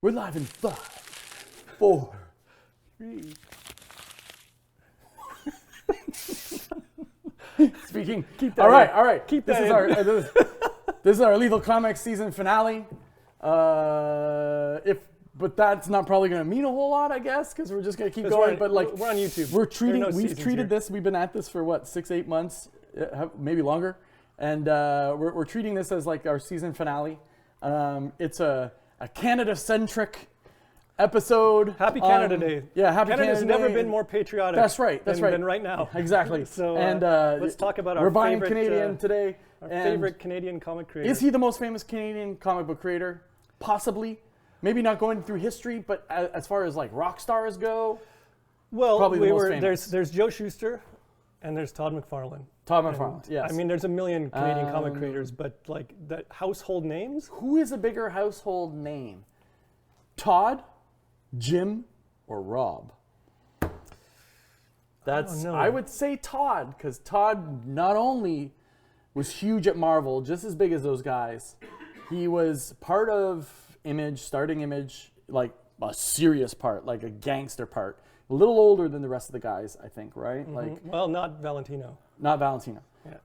We're live in 5, 4, 3. Speaking. Keep that all right, in. all right. Keep this that is in. our this is our Lethal Comics season finale. But that's not probably going to mean a whole lot, I guess, because we're just going to keep going. But like we're on YouTube. We've treated this. We've been at this for what 6-8 months, maybe longer, and we're treating this as like our season finale. It's a Canada-centric episode. Happy Canada Day. Yeah, happy Canada's Canada Day. never been more patriotic. That's right. That's right. Than right now. Exactly. So let's talk about our we're buying favorite Canadian today. Our favorite Canadian comic creator. Is he the most famous Canadian comic book creator? Possibly. Maybe not going through history, but as far as like rock stars go, well, probably the most famous. There's Joe Shuster, and there's Todd McFarlane. Todd McFarlane. Yes. I mean, there's a million Canadian comic creators, but like the household names. Who is a bigger household name? Todd, Jim, or Rob? I would say Todd, because Todd not only was huge at Marvel, just as big as those guys, he was part of Image, starting Image, like a serious part, like a gangster part. A little older than the rest of the guys, I think, right? Mm-hmm. Like, well, not Valentino. Not Valentino. Yeah.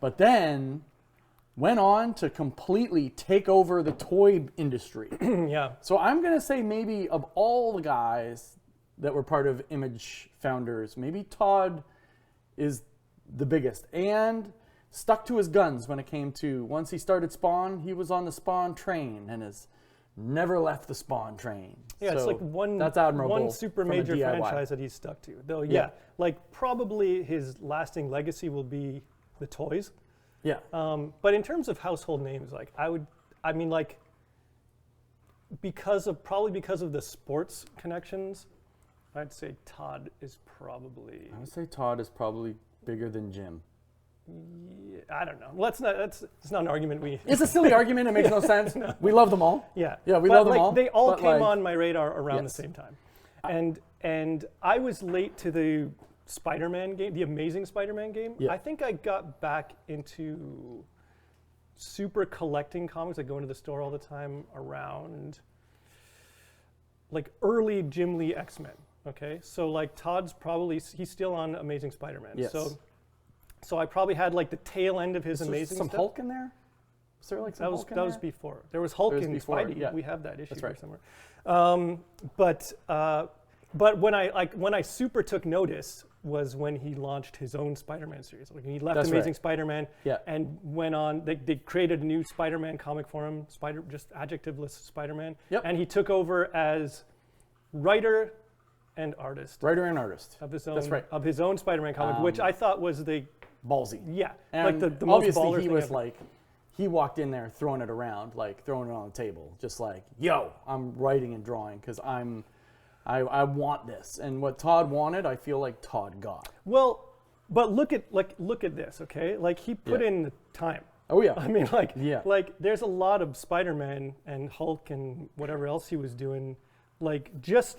But then went on to completely take over the toy industry. Yeah. So I'm going to say maybe of all the guys that were part of Image founders, maybe Todd is the biggest. And stuck to his guns when it came to, once he started Spawn, he was on the Spawn train and has never left the Spawn train. Yeah, so it's like that's admirable one super major franchise that he's stuck to. Though, yeah, like probably his lasting legacy will be the toys. Yeah. But in terms of household names, like because of the sports connections, I'd say Todd is probably. I would say Todd is probably bigger than Jim. Yeah, I don't know. It's not an argument It's a silly argument. It makes no sense. No. We love them all. Yeah. Yeah, we love them all. They all came on my radar around the same time. And I was late to the Spider-Man game, the Amazing Spider-Man game. Yeah. I think I got back into super collecting comics, like going to the store all the time around like early Jim Lee X-Men. Okay, so like Todd's he's still on Amazing Spider-Man. Yes. So I probably had like the tail end of his Amazing some stuff. Hulk in there? Was there like some Hulk in that was there? before. There was Hulk and Spidey. Yeah. We have that issue That's right. somewhere. But when I super took notice was when he launched his own Spider-Man series. Like he left Amazing Spider-Man and went on. They created a new Spider-Man comic for him. Just adjectiveless Spider-Man. Yep. And he took over as writer and artist. Writer and artist. Of his own. That's right. Of his own Spider-Man comic, which I thought was the ballsy. Yeah. And like the most obviously baller he thing was ever. like, he walked in there throwing it around, like throwing it on the table, just like, yo, I'm writing and drawing because I want this. And what Todd wanted, I feel like Todd got. Well, but look at this, okay? Like he put in the time. Oh yeah. I mean, like there's a lot of Spider-Man and Hulk and whatever else he was doing, just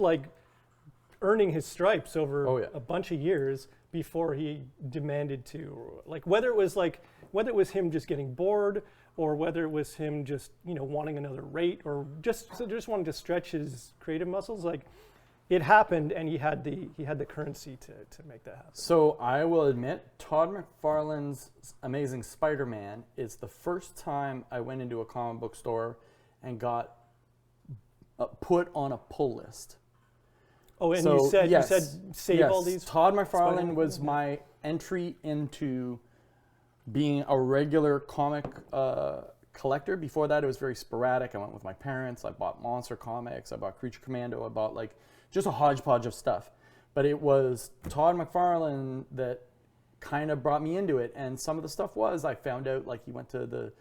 earning his stripes over a bunch of years before he demanded to, whether it was him just getting bored or whether it was him just wanting another rate or just wanting to stretch his creative muscles. Like it happened, and he had the currency to make that happen. So I will admit, Todd McFarlane's Amazing Spider-Man is the first time I went into a comic book store and got put on a pull list. Oh, and you said save all these. Todd McFarlane was my entry into being a regular comic collector. Before that, it was very sporadic. I went with my parents. I bought Monster Comics. I bought Creature Commando. I bought just a hodgepodge of stuff. But it was Todd McFarlane that kind of brought me into it. And some of the stuff I found out he went to the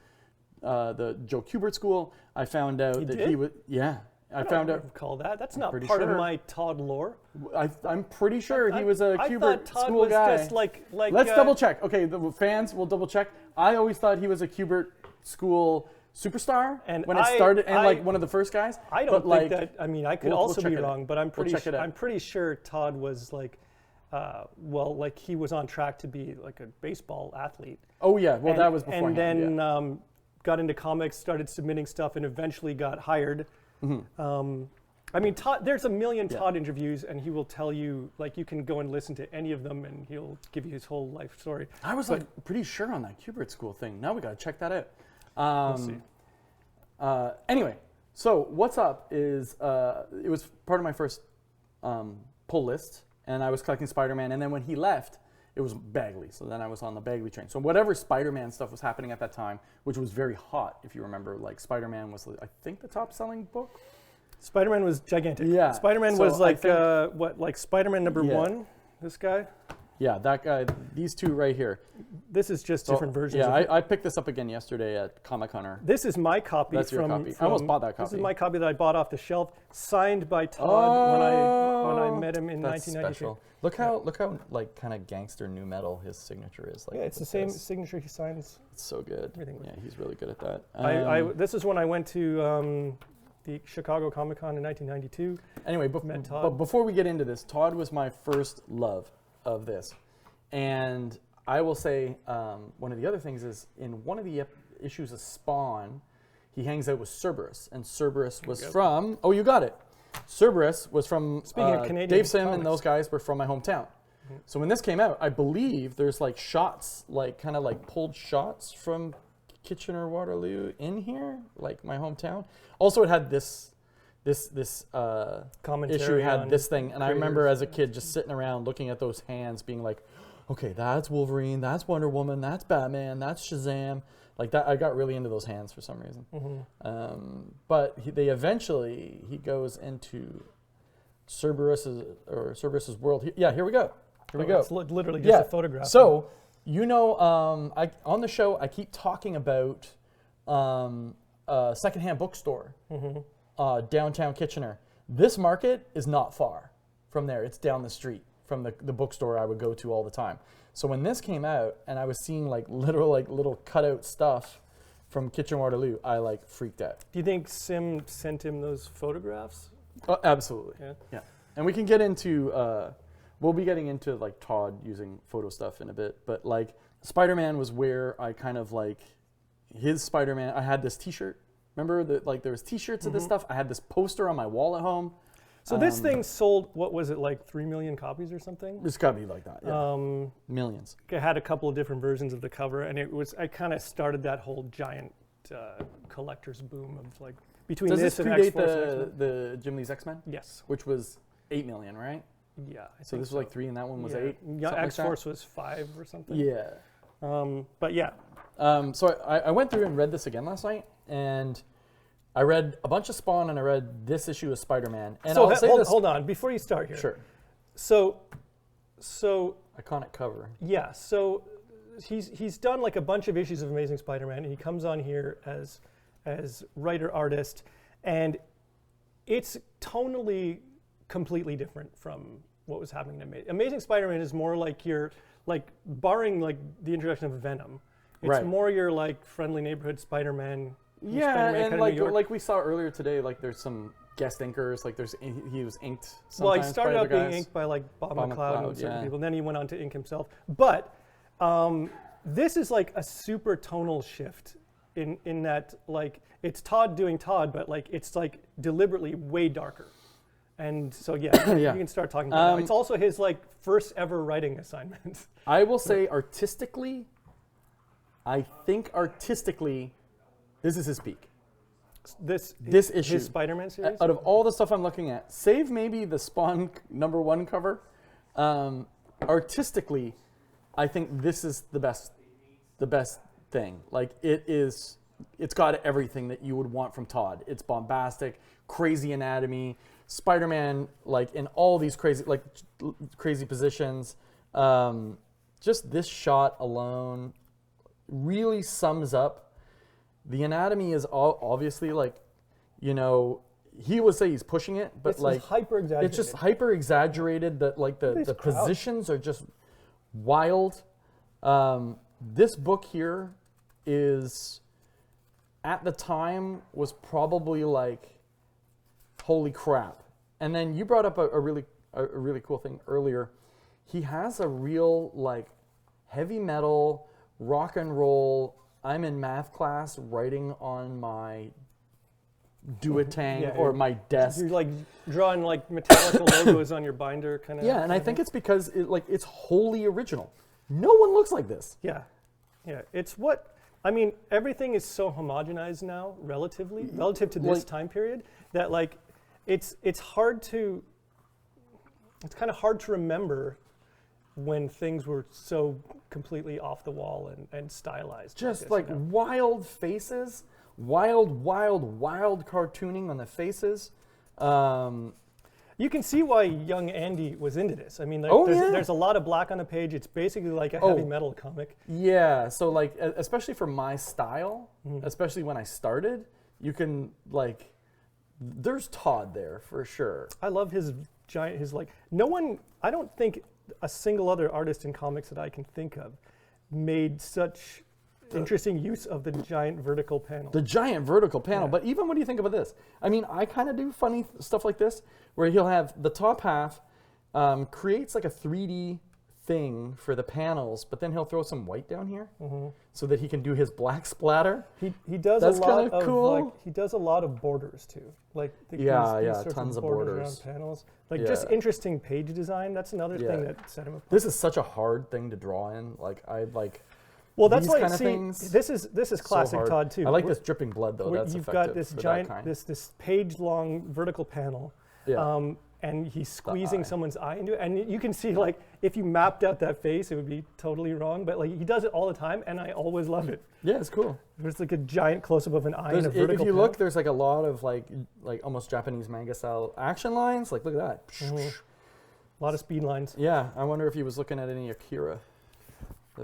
Joe Kubert school. I found out he was I found out. Recall that. That's not part of my Todd lore. I'm pretty sure he was a Kubert thought Todd school was guy. Just like Let's double check. Okay, the fans will double check. I always thought he was a Kubert school superstar when it started, and one of the first guys. I don't think that. I mean, I could also be wrong, but I'm pretty sure Todd was he was on track to be like a baseball athlete. Oh yeah, well that was before. And then got into comics, started submitting stuff, and eventually got hired I mean, Todd, there's a million Todd interviews, and he will tell you, like, you can go and listen to any of them, and he'll give you his whole life story. I was like pretty sure on that Kubert School thing. Now we got to check that out. We'll see. Anyway, so what's up is it was part of my first pull list, and I was collecting Spider-Man, and then when he left, it was Bagley. So then I was on the Bagley train. So whatever Spider-Man stuff was happening at that time, which was very hot, if you remember, like Spider-Man was, I think, the top-selling book. Spider-Man was gigantic. Yeah. Spider-Man was like, like Spider-Man number 1, this guy? Yeah, that guy, these two right here. This is just different versions. Yeah, of it. I picked this up again yesterday at Comic Hunter. This is my copy. That's your copy. I almost bought that copy. This is my copy that I bought off the shelf, signed by Todd when I met him in 1993. Special. Look how like kind of gangster new metal his signature is. Like, yeah, it's the same signature he signs. It's so good. Yeah, he's really good at that. This is when I went to the Chicago Comic Con in 1992. Anyway, but before we get into this, Todd was my first love of this. And I will say one of the other things is in one of the issues of Spawn, he hangs out with Cerberus. And Cerberus was from, oh, you got it. Cerberus was from Dave Sim and those guys were from my hometown. Mm-hmm. So when this came out, I believe there's like shots, like kind of like pulled shots from Kitchener-Waterloo in here, like my hometown. Also, it had this commentary issue had this thing, and I remember as a kid just sitting around looking at those hands, being like, okay, that's Wolverine, that's Wonder Woman, that's Batman, that's Shazam. Like that, I got really into those hands for some reason. Mm-hmm. But he goes into Cerberus's world. Here we go. Here we go. It's literally just a photograph. So, you know, on the show, I keep talking about a secondhand bookstore, downtown Kitchener. This market is not far from there. It's down the street from the bookstore I would go to all the time. So when this came out and I was seeing like little cutout stuff from Kitchener-Waterloo, I like freaked out. Do you think Sim sent him those photographs? Oh, absolutely. Yeah. And we can get into we'll be getting into like Todd using photo stuff in a bit, but like Spider-Man was where I kind of like his Spider-Man. I had this T-shirt. Remember that like there was T-shirts of this stuff. I had this poster on my wall at home. So this thing sold, what was it, like 3 million copies or something? It's got to be like that, yeah. Millions. It had a couple of different versions of the cover, and I kind of started that whole giant collector's boom of like, between this and X-Force. Does this predate the Jim Lee's X-Men? Yes. Which was 8 million, right? Yeah. So this was like 3 and that one was 8? Yeah, X-Force was 5 or something. Yeah. But yeah. So I went through and read this again last night, and I read a bunch of Spawn and I read this issue of Spider-Man. And so hold on, before you start here. Sure. So iconic cover. Yeah. So he's done like a bunch of issues of Amazing Spider-Man, and he comes on here as writer artist, and it's tonally completely different from what was happening in Amazing Spider-Man is more like your barring like the introduction of Venom. It's more your like friendly neighborhood Spider-Man. Yeah, and like we saw earlier today, like there's some guest inkers, like he was inked sometimes. Well, he started out being inked by like Bob McLeod and certain people, and then he went on to ink himself. But this is like a super tonal shift in that like it's Todd doing Todd, but like it's like deliberately way darker. And so you can start talking about it. It's also his like first ever writing assignment. I will say artistically, I think artistically, this is his peak. This issue, his Spider-Man series. Out of all the stuff I'm looking at, save maybe the Spawn #1 cover, artistically, I think this is the best thing. Like it's got everything that you would want from Todd. It's bombastic, crazy anatomy, Spider-Man like in all these crazy positions. Just this shot alone really sums up. The anatomy is obviously like, you know, he would say he's pushing it, but it's like hyper exaggerated. It's just hyper exaggerated. That like the positions are just wild. This book here is at the time was probably like, holy crap. And then you brought up a really cool thing earlier. He has a real like heavy metal, rock and roll. I'm in math class writing on my duotang or my desk. You're like drawing like metallic logos on your binder, kind of. Yeah, and I think it's because it's wholly original. No one looks like this. Yeah, yeah. It's what I mean. Everything is so homogenized now, relative to this time period, that like it's hard to. It's kind of hard to remember when things were so completely off the wall and stylized. Just like wild faces, wild cartooning on the faces. You can see why young Andy was into this. I mean, there's a lot of black on the page. It's basically like a heavy metal comic. Yeah, so like, especially for my style, especially when I started, you can like, there's Todd there for sure. I love his like, I don't think a single other artist in comics that I can think of made such interesting use of the giant vertical panel. The giant vertical panel, but even what do you think about this? I mean, I kind of do funny stuff like this, where he'll have the top half creates like a 3D thing for the panels, but then he'll throw some white down here so that he can do his black splatter. He does That's a lot kind of cool. Like, he does a lot of borders too, like these tons of borders around panels. Like just interesting page design. That's another thing that set him apart. This is such a hard thing to draw in. Like I like. Well, that's these why kind of things. This is classic Todd too. I like this dripping blood though. That's you've effective got this for giant, that kind. this page-long vertical panel. Yeah. And he's squeezing someone's eye into it, and you can see like if you mapped out that face, it would be totally wrong. But like he does it all the time, and I always love it. Yeah, it's cool. There's like a giant close-up of an eye in a vertical. If you panel. look, there's like a lot of like almost Japanese manga style action lines. Like look at that. A lot of speed lines. Yeah, I wonder if he was looking at any Akira.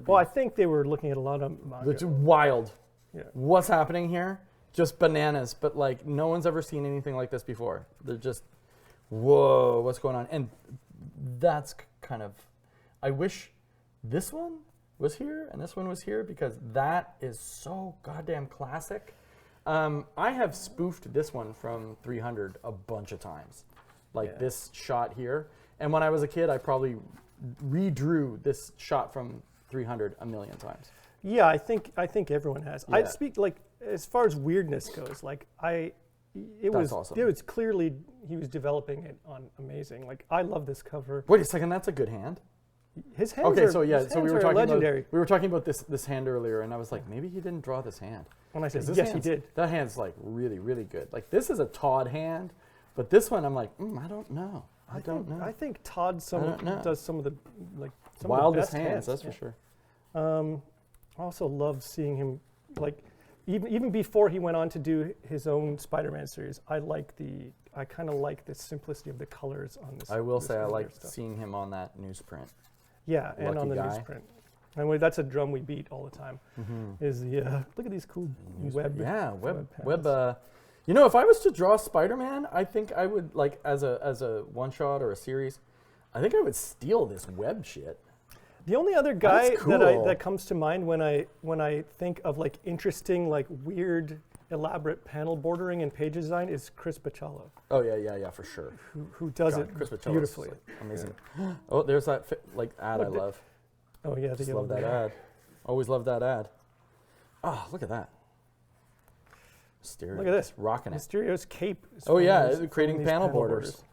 Well, I think they were looking at a lot of manga. It's wild. Yeah. What's happening here? Just bananas. But like no one's ever seen anything like this before. They're just, whoa, what's going on? And that's kind of, I wish this one was here and this one was here because that is so goddamn classic. I have spoofed this one from 300 a bunch of times. Like this shot here. And when I was a kid, I probably redrew this shot from 300 a million times. Yeah, I think everyone has. Yeah. I speak like as far as weirdness goes. Like it was awesome. It was clearly he was developing it on amazing. Like I love this cover. Wait a second, that's a good hand. His hands are legendary. We were talking about this hand earlier, and I was like, maybe he didn't draw this hand. When I said yes, he did. That hand's like really good. Like this is a Todd hand, but this one I'm like, I don't know. I don't know. I think Todd does some of the some wildest of the best hands. That's for sure. I also love seeing him like even before he went on to do his own Spider-Man series. I kind of like the simplicity of the colors on this. I will say I like seeing him on that newsprint. Yeah, and on the newsprint. And that's a drum we beat all the time. Is the look at these cool web. Yeah, web. You know, if I was to draw Spider-Man, I think I would like as a one shot or a series. I think I would steal this web shit. The only other guy that comes to mind when I think of like interesting, like weird, elaborate panel bordering and page design is Chris Bachalo. Oh yeah, for sure. Who does it Chris Bachalo beautifully? Like, amazing. Yeah. Oh, there's that ad I love. Oh yeah, just love that ad. Always love that ad. Oh, look at that. Mysterio. Look at this, rocking it. Mysterio's cape. Oh yeah, creating panel borders.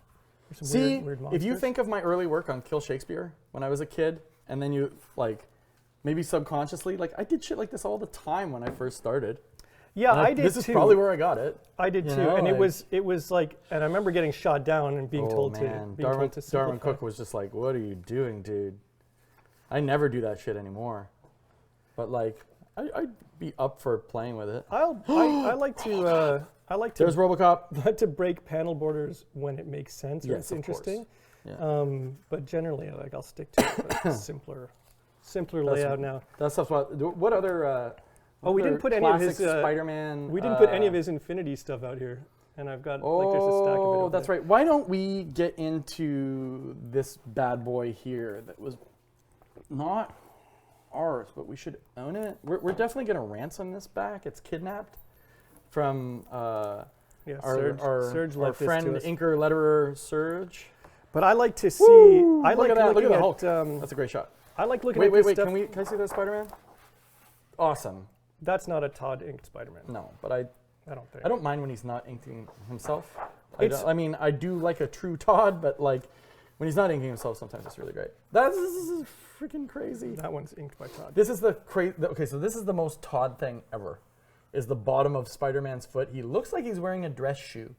See, weird if you think of my early work on Kill Shakespeare when I was a kid, and then you like, maybe subconsciously, like I did shit like this all the time when I first started. Yeah, I did too. This is probably where I got it. I did too, and it was like, and I remember getting shot down and being told to Darwin Cook was just like, "What are you doing, dude?" I never do that shit anymore, but like, I'd be up for playing with it. I like to. There's RoboCop. To break panel borders when it makes sense or yes, it's interesting. Yeah. But generally, like I'll stick to a simpler layout now. That stuff's what other? We didn't put any of his Spider-Man. We didn't put any of his Infinity stuff out here, and I've got like there's a stack of it. Oh, that's right. Why don't we get into this bad boy here that was not ours, but we should own it. We're definitely going to ransom this back. It's kidnapped from our friend inker letterer Serge. But I like to see. Woo! I like look at looking the at Hulk. That's a great shot. I like looking at this stuff. Can I see that Spider-Man? Awesome. That's not a Todd inked Spider-Man. No, but I don't think. I don't mind when he's not inking himself. I do like a true Todd, but like when he's not inking himself, sometimes it's really great. This is freaking crazy. That one's inked by Todd. This is the crazy. Okay, so this is the most Todd thing ever. Is the bottom of Spider-Man's foot? He looks like he's wearing a dress shoe,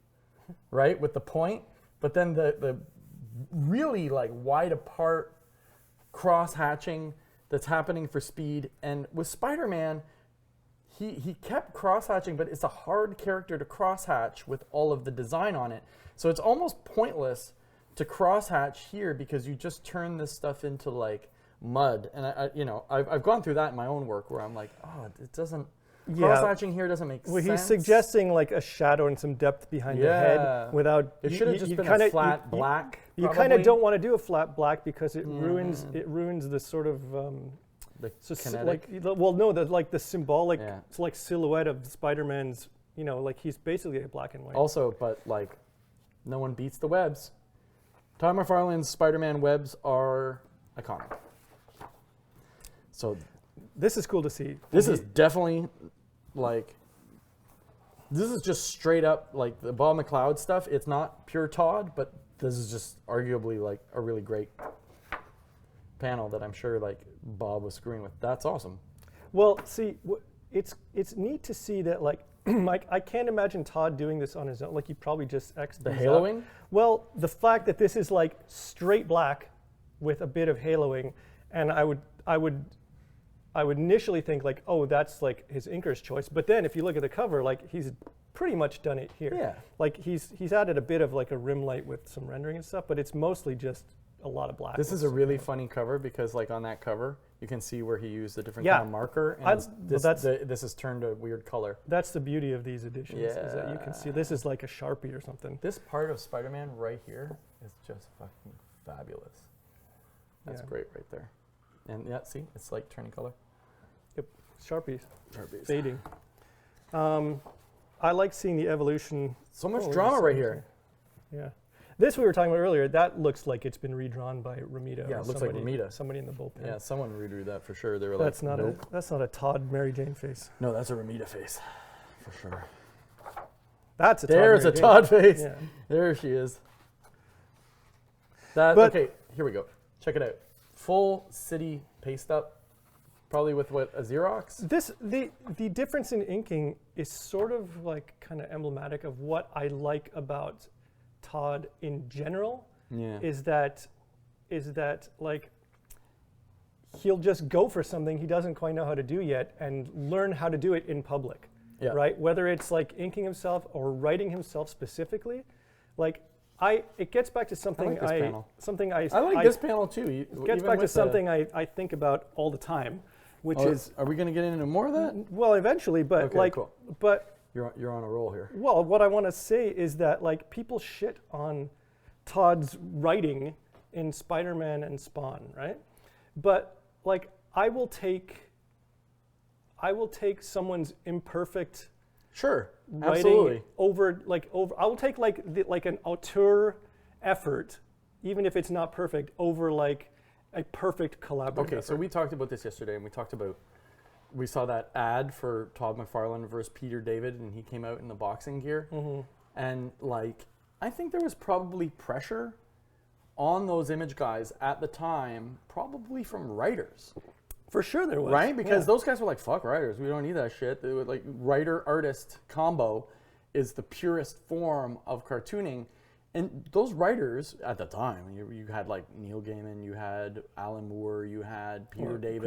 right, with the point, but then the really like wide apart cross hatching that's happening for speed. And with Spider-Man, he kept cross hatching, but it's a hard character to cross hatch with all of the design on it. So it's almost pointless to cross hatch here because you just turn this stuff into like mud. And I've gone through that in my own work where I'm like, oh, it doesn't. Cross hatching here doesn't make sense. Well, he's suggesting like a shadow and some depth behind the head without. It should have just been a flat black. You kind of don't want to do a flat black because it ruins the sort of the kinetic. the symbolic like silhouette of Spider-Man's. Like he's basically a black and white. Also, but like, no one beats the webs. Todd McFarlane's Spider-Man webs are iconic. So this is cool to see. This is definitely like. This is just straight up like the Bob McLeod stuff. It's not pure Todd, but this is just arguably like a really great panel that I'm sure like Bob was screwing with. That's awesome. Well, see, it's neat to see that like I can't imagine Todd doing this on his own. Like he probably just X'd the haloing. Well, the fact that this is like straight black with a bit of haloing, and I would initially think like, oh, that's like his inker's choice. But then if you look at the cover, like he's pretty much done it here. Yeah. Like he's added a bit of like a rim light with some rendering and stuff, but it's mostly just a lot of black. This is a really funny cover because like on that cover, you can see where he used a different kind of marker. And this is turned a weird color. That's the beauty of these editions, is that you can see this is like a Sharpie or something. This part of Spider-Man right here is just fucking fabulous. That's great right there. And yeah, see, it's like turning color. Yep, Sharpies. Fading. I like seeing the evolution. So much drama right here. Yeah. This we were talking about earlier, that looks like it's been redrawn by Ramita. Yeah, it looks like Ramita. Somebody in the bullpen. Yeah, someone redrew that for sure. They were that's like, nope. That's not a Todd Mary Jane face. No, that's a Ramita face, for sure. That's a There's Todd a Todd face. Yeah. There she is. Okay, here we go. Check it out. Full city paste up, probably with what, a Xerox? The difference in inking is sort of like kind of emblematic of what I like about Todd in general. Yeah. Is that like he'll just go for something he doesn't quite know how to do yet and learn how to do it in public. Yeah. Right? Whether it's like inking himself or writing himself specifically, like it gets back to something I like I this panel too. It gets back to something I think about all the time, which is. Are we going to get into more of that? Well, eventually, but okay, cool. but. You're on a roll here. Well, what I want to say is that like people shit on Todd's writing in Spider-Man and Spawn, right? But like I will take someone's imperfect writing absolutely. I will take like an auteur effort, even if it's not perfect, over like a perfect collaborative Okay, effort. so we talked about this yesterday, and we saw that ad for Todd McFarlane versus Peter David, and he came out in the boxing gear. Mm-hmm. And like, I think there was probably pressure on those image guys at the time, probably from writers. For sure there was. Right? Because those guys were like, fuck writers, we don't need that shit. They were like, writer-artist combo is the purest form of cartooning. And those writers at the time, you had like Neil Gaiman, you had Alan Moore, you had Peter David,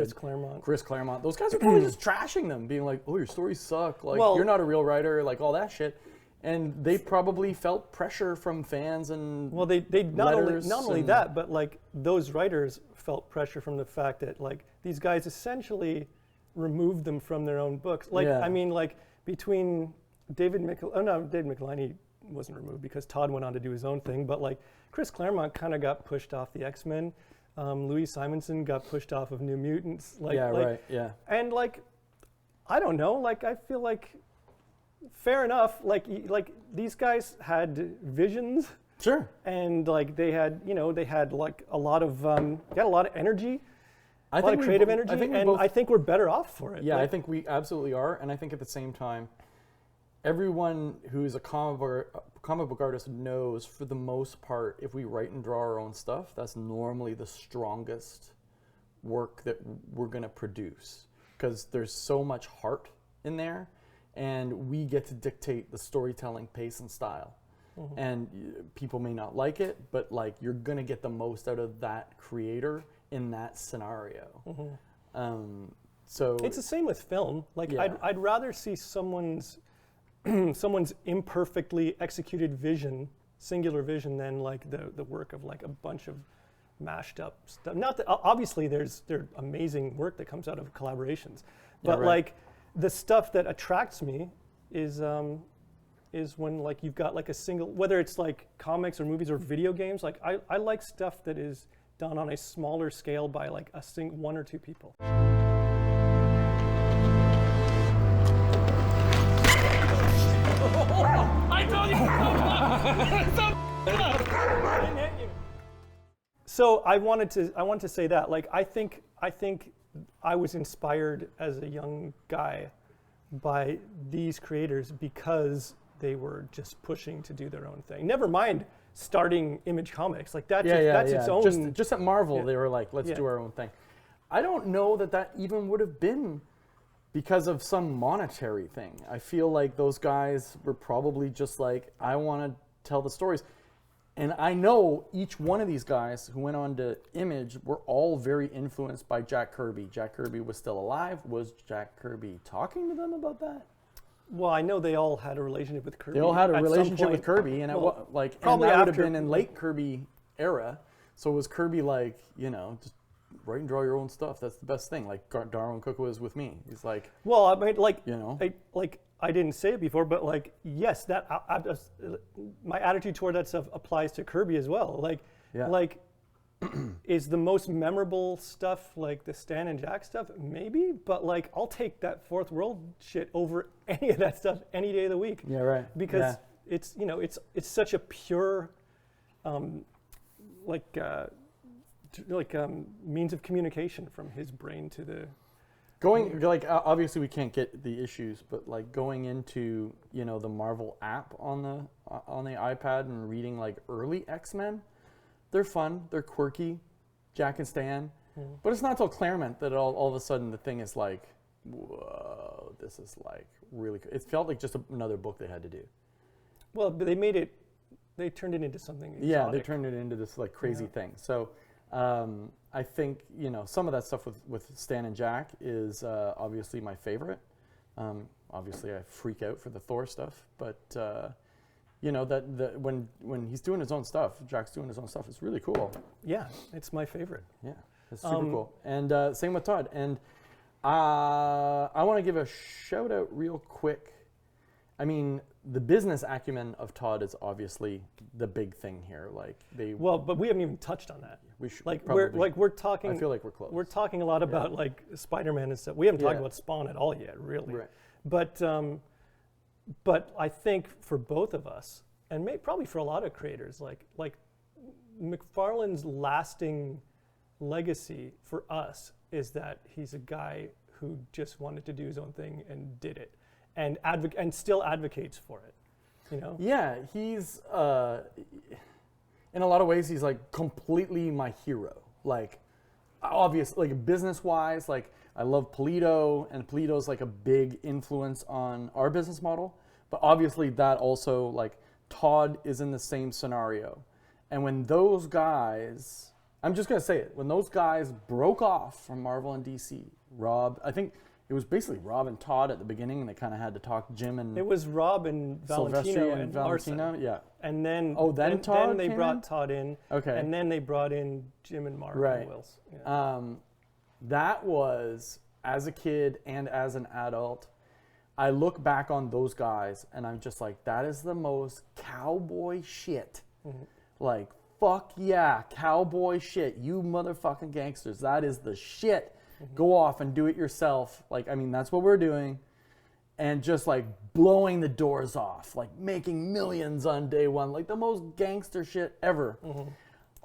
Chris Claremont. Those guys are probably just trashing them, being like, "Oh, your stories suck. Like, you're not a real writer. Like all that shit." And they probably felt pressure from fans and they not only that, but like those writers felt pressure from the fact that like these guys essentially removed them from their own books. Like I mean, like between David McElhinney wasn't removed because Todd went on to do his own thing, but like Chris Claremont kind of got pushed off the X-Men. Louis Simonson got pushed off of New Mutants. And like, I don't know, like I feel like fair enough. Like these guys had visions. Sure. And like they had like a lot of energy. A lot of creative energy, I think we're better off for it. Yeah, I think we absolutely are, and I think at the same time, everyone who is a comic book artist knows, for the most part, if we write and draw our own stuff, that's normally the strongest work that we're going to produce, because there's so much heart in there, and we get to dictate the storytelling pace and style. And people may not like it, but like you're going to get the most out of that creator in that scenario. So it's the same with film. Like I'd rather see someone's imperfectly executed vision, singular vision, than like the work of like a bunch of mashed up stuff. Not that obviously there's amazing work that comes out of collaborations, but like the stuff that attracts me is when like you've got like a single, whether it's like comics or movies or video games. Like I like stuff that is done on a smaller scale by like one or two people. I told you. So I wanted to say that, like, I think I was inspired as a young guy by these creators because they were just pushing to do their own thing. Never mind starting Image Comics, like that's its own. Just at Marvel, they were like, let's do our own thing. I don't know that even would have been because of some monetary thing. I feel like those guys were probably just like, I want to tell the stories. And I know each one of these guys who went on to Image were all very influenced by Jack Kirby. Jack Kirby was still alive. Was Jack Kirby talking to them about that? Well, I know they all had a relationship with Kirby. They all had a relationship with Kirby, and probably that would have been in late Kirby era. So was Kirby like, just write and draw your own stuff? That's the best thing. Like Darwin Cook was with me. He's like, well, I mean, like, I didn't say it before, but like, yes, that my attitude toward that stuff applies to Kirby as well. Like, is the most memorable stuff like the Stan and Jack stuff? Maybe, but like, I'll take that Fourth World shit over any of that stuff any day of the week. Yeah, right. Because it's it's such a pure, means of communication from his brain to the. Obviously we can't get the issues, but like going into the Marvel app on the iPad and reading like early X-Men, they're fun, they're quirky, Jack and Stan, but it's not until Claremont that all of a sudden the thing is like, whoa, this is like really. It felt like just another book they had to do. Well, but they turned it into something exotic. Yeah, they turned it into this like crazy thing. So. I think some of that stuff with Stan and Jack is obviously my favorite. Obviously, I freak out for the Thor stuff, but when he's doing his own stuff, Jack's doing his own stuff, it's really cool. Yeah, it's my favorite. Yeah, it's super cool. And same with Todd. And I want to give a shout out real quick. I mean, the business acumen of Todd is obviously the big thing here. But we haven't even touched on that. We should. We're talking. I feel like we're close. We're talking a lot about like Spider-Man and stuff. We haven't talked about Spawn at all yet, really. Right. But I think for both of us, and probably for a lot of creators, like McFarlane's lasting legacy for us is that he's a guy who just wanted to do his own thing and did it. And still advocates for it, Yeah, he's in a lot of ways he's like completely my hero. Like, obviously, like business-wise, like I love Polito, and Polito's like a big influence on our business model. But obviously, that also like Todd is in the same scenario. And when those guys, I'm just gonna say it, when those guys broke off from Marvel and DC, I think. It was basically Rob and Todd at the beginning, and they kind of had to talk Jim and. It was Rob and Valentino and Larson. Yeah. And then. Then Todd. Then they brought Todd in. Okay. And then they brought in Jim and Mark and Wills. Yeah. That was, as a kid and as an adult, I look back on those guys and I'm just like, that is the most cowboy shit. Mm-hmm. Like, fuck yeah, cowboy shit. You motherfucking gangsters. That is the shit. Go off and do it yourself. Like, I mean, that's what we're doing. And just like blowing the doors off, like making millions on day one, like the most gangster shit ever. Mm-hmm.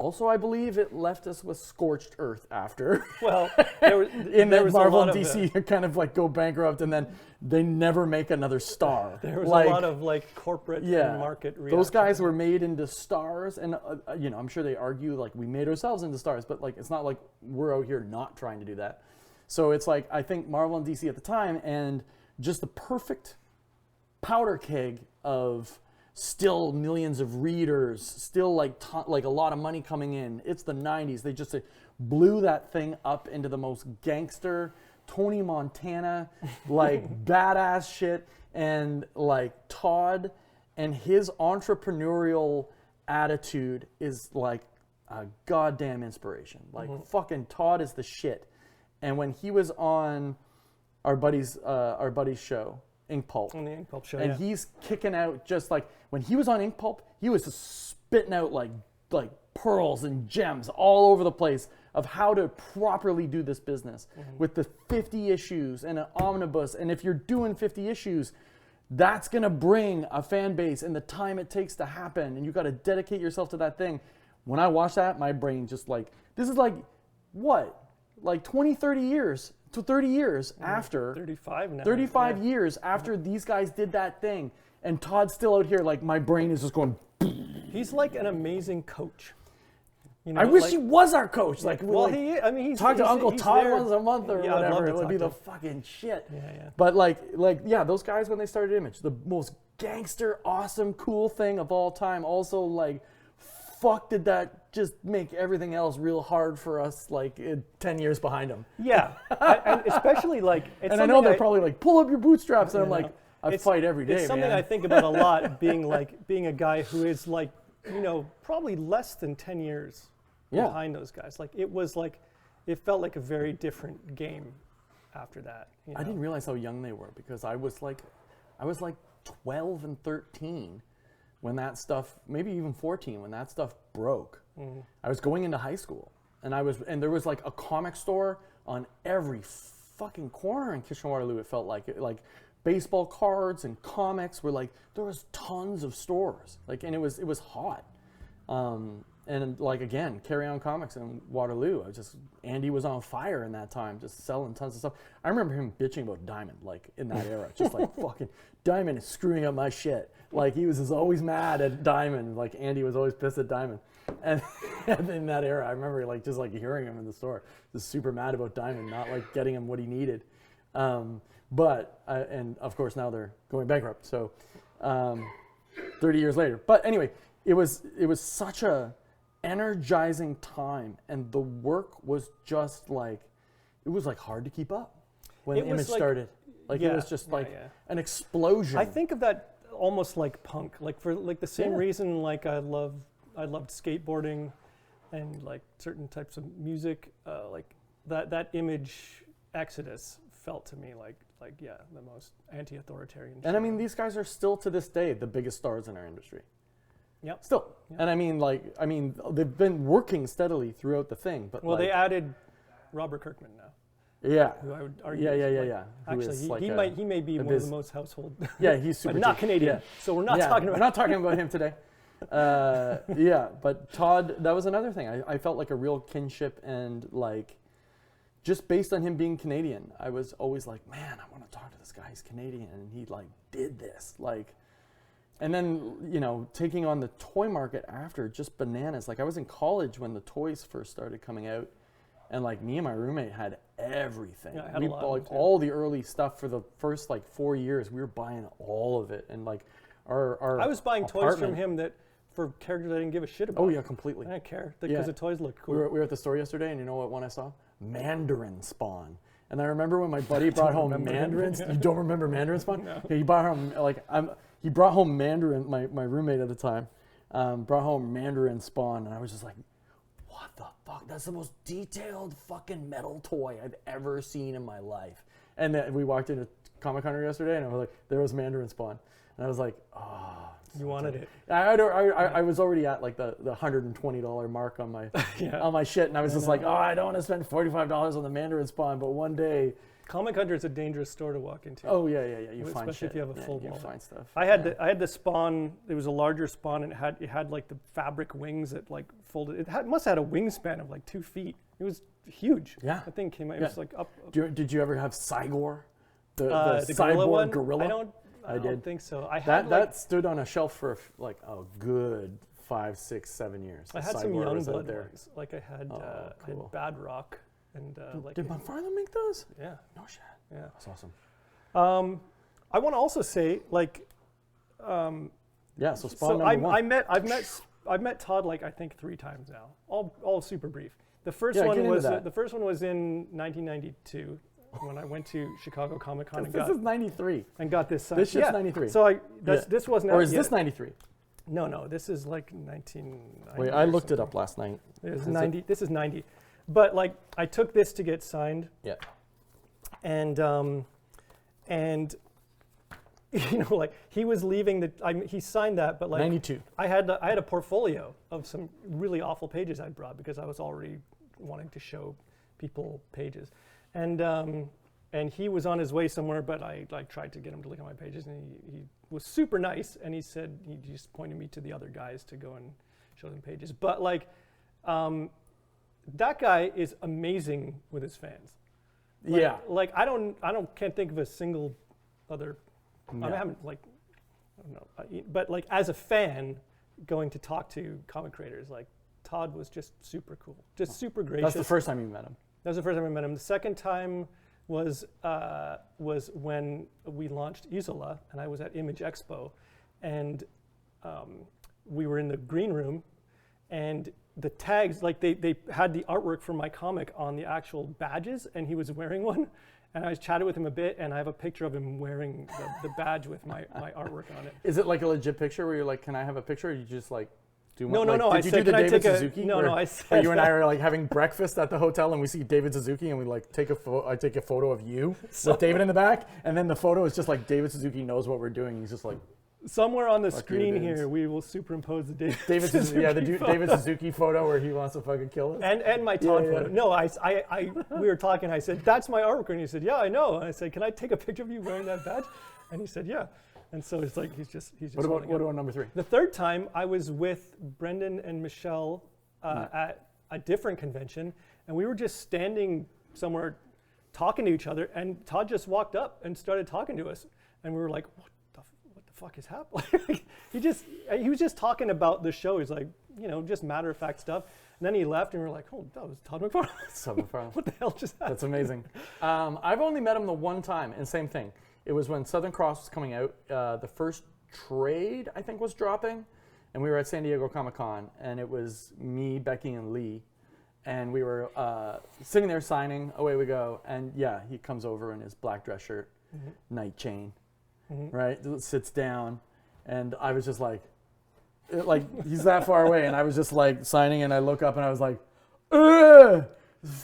Also, I believe it left us with scorched earth after. Well, in that Marvel and DC kind of like go bankrupt, and then they never make another star. There was a lot of like corporate and market reaction. Those guys were made into stars, and you know, I'm sure they argue like we made ourselves into stars, but like it's not like we're out here not trying to do that. So it's like I think Marvel and DC at the time, and just the perfect powder keg of still millions of readers, still like a lot of money coming in. It's the 90s. They just blew that thing up into the most gangster, Tony Montana, like badass shit. And like Todd and his entrepreneurial attitude is like a goddamn inspiration. Like fucking Todd is the shit. And when he was on our buddy's show, Ink Pulp. On the Ink Pulp show, and he's kicking out just like, when he was on Ink Pulp, he was just spitting out like pearls and gems all over the place of how to properly do this business with the 50 issues and an omnibus. And if you're doing 50 issues, that's going to bring a fan base and the time it takes to happen. And you got to dedicate yourself to that thing. When I watch that, my brain just like, this is like, what? Like 20, 30 years. To 30 years after 35 now. 35 years after these guys did that thing, and Todd's still out here like my brain is just going. He's like an amazing coach. You know, I wish he was our coach. Like, well, like, he's talk to Uncle Todd there. once a month or whatever. It would be the fucking shit. But those guys when they started Image, the most gangster, awesome, cool thing of all time. Also, like, fuck, did that just make everything else real hard for us, like 10 years behind them. Yeah, and especially like, and I know they're probably like, pull up your bootstraps, and I'm like, I fight every day, It's something man. I think about a lot, being a guy who is like, you know, probably less than 10 years behind those guys. Like it felt like a very different game after that. You know? I didn't realize how young they were, because I was like 12 and 13 when that stuff, maybe even 14, when that stuff broke. I was going into high school, and there was like a comic store on every fucking corner in Kitchener-Waterloo. It felt like baseball cards and comics were like, there was tons of stores, like, and it was hot. And like, again, Carry On Comics in Waterloo, Andy was on fire in that time, just selling tons of stuff. I remember him bitching about Diamond, like, in that era, just like, fucking Diamond is screwing up my shit. Like, he was always mad at Diamond, like Andy was always pissed at Diamond. And in that era, I remember like just like hearing him in the store, just super mad about Diamond, not like getting him what he needed. And of course now they're going bankrupt. So 30 years later. But anyway, it was such a energizing time, and the work was just like, it was like hard to keep up when Image started. Like it was just like an explosion. I think of that almost like punk, like for like the same reason like I loved skateboarding and like certain types of music, like that Image exodus felt to me like the most anti-authoritarian shit. And I mean, these guys are still to this day the biggest stars in our industry. Yep. Still. Yep. And I mean they've been working steadily throughout the thing, but well, they added Robert Kirkman now. Yeah. Who I would argue. Yeah. Actually, he may be one of the most household. Yeah, he's super. But not Canadian. Yeah. So we're not talking about. We're not talking about him today. But Todd, that was another thing. I felt like a real kinship, and like, just based on him being Canadian, I was always like, man, I want to talk to this guy. He's Canadian, and he like did this, like. And then, you know, taking on the toy market after, just bananas. Like, I was in college when the toys first started coming out, and like me and my roommate had everything. Yeah, I had we a lot bought like all the early stuff for the first like 4 years. We were buying all of it, and like our I was buying toys from him that for characters I didn't give a shit about. Oh yeah, completely. I didn't care because the toys looked cool. We were at the store yesterday, and you know what one I saw? Mandarin Spawn. And I remember when my buddy brought home Mandarins. You don't remember Mandarin Spawn? No. Okay, he brought home he brought home Mandarin. My roommate at the time brought home Mandarin Spawn, and I was just like, what the fuck? That's the most detailed fucking metal toy I've ever seen in my life. And then we walked into Comic Con yesterday, and I was like, there was Mandarin Spawn, and I was like, oh. You wanted it. I was already at like the $120 mark on my on my shit, and I was just like, oh, I don't want to spend $45 on the Mandarin Spawn, but one day Comic Hunter is a dangerous store to walk into. Oh yeah. You find especially shit. if you have a full you wall. find stuff. I had the Spawn. It was a larger Spawn, and it had like the fabric wings that like folded. Must have had a wingspan of like 2 feet. It was huge. Yeah. That thing came out. It was like up. Did you ever have Cygor? The gorilla cyborg one? gorilla? I don't think so. I That had that stood on a shelf for like a good 5, 6, 7 years. I had some young blood ones. Like I had cool. I had Bad Rock and like. Did McFarlane make those? Yeah. No shit. Yeah. That's awesome. I want to also say like. Yeah. So Spawn number one. I've met Todd like I think 3 times now. All super brief. The first Yeah, one get into was that. the first one was in 1992 when I went to Chicago Comic Con This is 93. and got this signed. This shit's 93. So this wasn't. Or out is yet. this 93? No, this is like 1990. Wait, I looked it up last night. It was 90. This is 90. But like I took this to get signed. Yeah. And you know, like he was leaving he signed that, but like 92. I had a portfolio of some really awful pages I'd brought because I was already wanting to show people pages, and he was on his way somewhere, but I like tried to get him to look at my pages, and he was super nice, and he said he just pointed me to the other guys to go and show them pages, but like that guy is amazing with his fans. Like I can't think of a single other. No. I haven't like, I don't know, but like as a fan, going to talk to comic creators, like Todd was just super cool, just super gracious. That's the first time you met him. That was the first time I met him. The second time was when we launched Isola, and I was at Image Expo, and we were in the green room, and the tags, like they had the artwork for my comic on the actual badges, and he was wearing one. And I chatted with him a bit, and I have a picture of him wearing the badge with my artwork on it. Is it like a legit picture where you're like, can I have a picture? Or you just like do one? No. Did you do the David Suzuki? No, I where you and I are like having breakfast at the hotel, and we see David Suzuki, and we like take a photo. I take a photo of you with David in the back, and then the photo is just like David Suzuki knows what we're doing. He's just like. Somewhere on the screen here, we will superimpose the David Suzuki David Suzuki photo where he wants to fucking kill us. And my Todd photo. No, we were talking. I said, "That's my artwork," and he said, "Yeah, I know." And I said, "Can I take a picture of you wearing that badge?" And he said, "Yeah." And so it's like he's just. What about number 3? The third time I was with Brendan and Michelle at a different convention, and we were just standing somewhere talking to each other, and Todd just walked up and started talking to us, and we were like, "What the fuck is happening?" he was just talking about the show. He's like, you know, just matter of fact stuff. And then he left, and we were like, "Oh, that was Todd McFarlane." What the hell just happened? That's amazing. I've only met him the one time, and same thing. It was when Southern Cross was coming out. The first trade, I think, was dropping, and we were at San Diego Comic-Con, and it was me, Becky, and Lee, and we were sitting there signing. Away we go, and yeah, he comes over in his black dress shirt, night chain, right? Sits down, and I was just like he's that far away, and I was just like signing, and I look up, and I was like, ugh! It's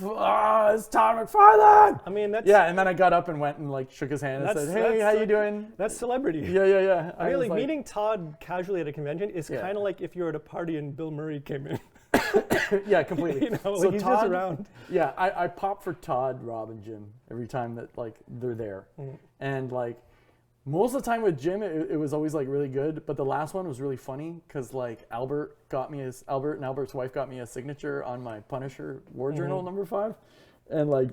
Todd McFarlane. I mean, that's and then I got up and went and like shook his hand and said, "Hey, how you doing?" That's celebrity. Yeah. I mean, like meeting Todd casually at a convention is kind of like if you were at a party and Bill Murray came in. Yeah, completely. You know, so he's Todd, just around. Yeah, I pop for Todd, Rob, and Jim every time that like they're there, and like most of the time with Jim, it was always like really good. But the last one was really funny because like Albert and Albert's wife got me a signature on my Punisher War Journal number 5, and like,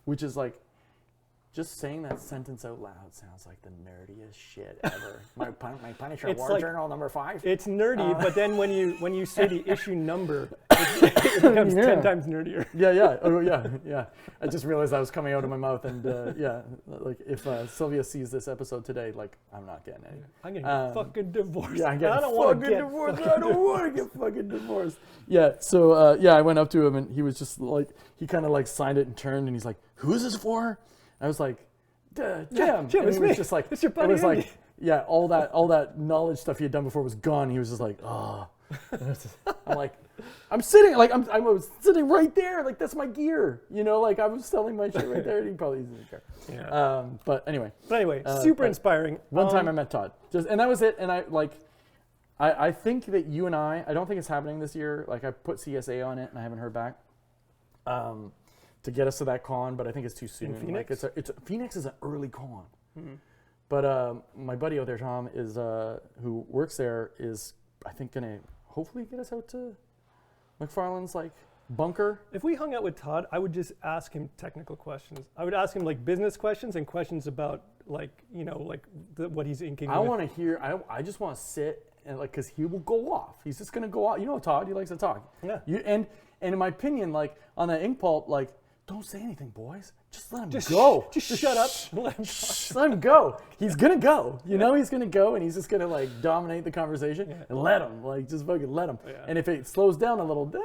which is like, just saying that sentence out loud sounds like the nerdiest shit ever. my Punisher War Journal number 5. It's nerdy, but then when you say the issue number, it becomes 10 times nerdier. Yeah. I just realized that was coming out of my mouth, and like if Sylvia sees this episode today, like I'm not getting it. I'm getting fucking divorced. Yeah, I'm getting divorced. I don't want to get fucking divorced. Yeah, so I went up to him, and he was just like, he kind of like signed it and turned, and he's like, "Who is this for?" I was like, Jim. Jim, it's me. Was just like, it's your buddy. It was like, yeah, all that knowledge stuff he had done before was gone. He was just like, oh. I'm like, I was sitting right there. Like, that's my gear. You know, like I was selling my shit right there. And he probably didn't care. Yeah. But anyway, super inspiring. One time I met Todd, and that was it. And I think that you and I don't think it's happening this year. Like I put CSA on it, and I haven't heard back. to get us to that con, but I think it's too soon. In Phoenix? Like Phoenix is an early con. But my buddy out there, Tom, is who works there, is I think gonna hopefully get us out to McFarlane's like bunker. If we hung out with Todd, I would just ask him technical questions. I would ask him like business questions and questions about like, you know, like what he's inking. I want to hear. I just want to sit and like, cause he will go off. He's just gonna go off. You know, Todd, he likes to talk. Yeah. And in my opinion, like on that ink pulp, like don't say anything, boys. Just let him go. Just shut up. Let him go. He's gonna go. You know he's gonna go, and he's just gonna like dominate the conversation. And let him. Like just fucking let him. Yeah. And if it slows down a little, then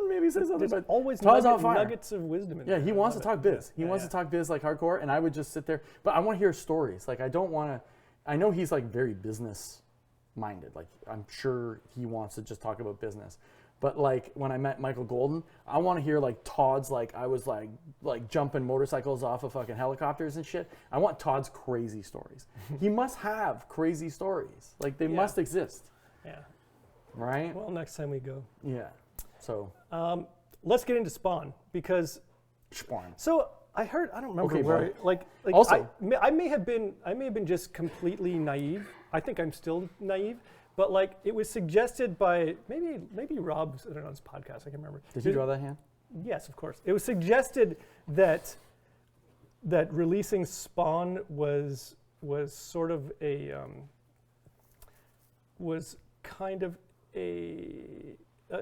maybe say something. There's but always Todd's on fire. nuggets of wisdom in there. Yeah, he wants to talk biz. He wants to talk biz like hardcore, and I would just sit there. But I want to hear stories. Like I don't want to. I know he's like very business minded. Like I'm sure he wants to just talk about business. But like when I met Michael Golden, I want to hear like Todd's like I was like jumping motorcycles off of fucking helicopters and shit. I want Todd's crazy stories. He must have crazy stories. Like they must exist. Yeah. Right? Well, next time we go. Yeah. So let's get into Spawn because. Spawn. So I heard. I don't remember Okay, where. Like also, I may have been just completely naive. I think I'm still naive. But like it was suggested by maybe Rob said it on his podcast. I can't remember. Did you draw that hand? Yes, of course. It was suggested that releasing Spawn was sort of was kind of a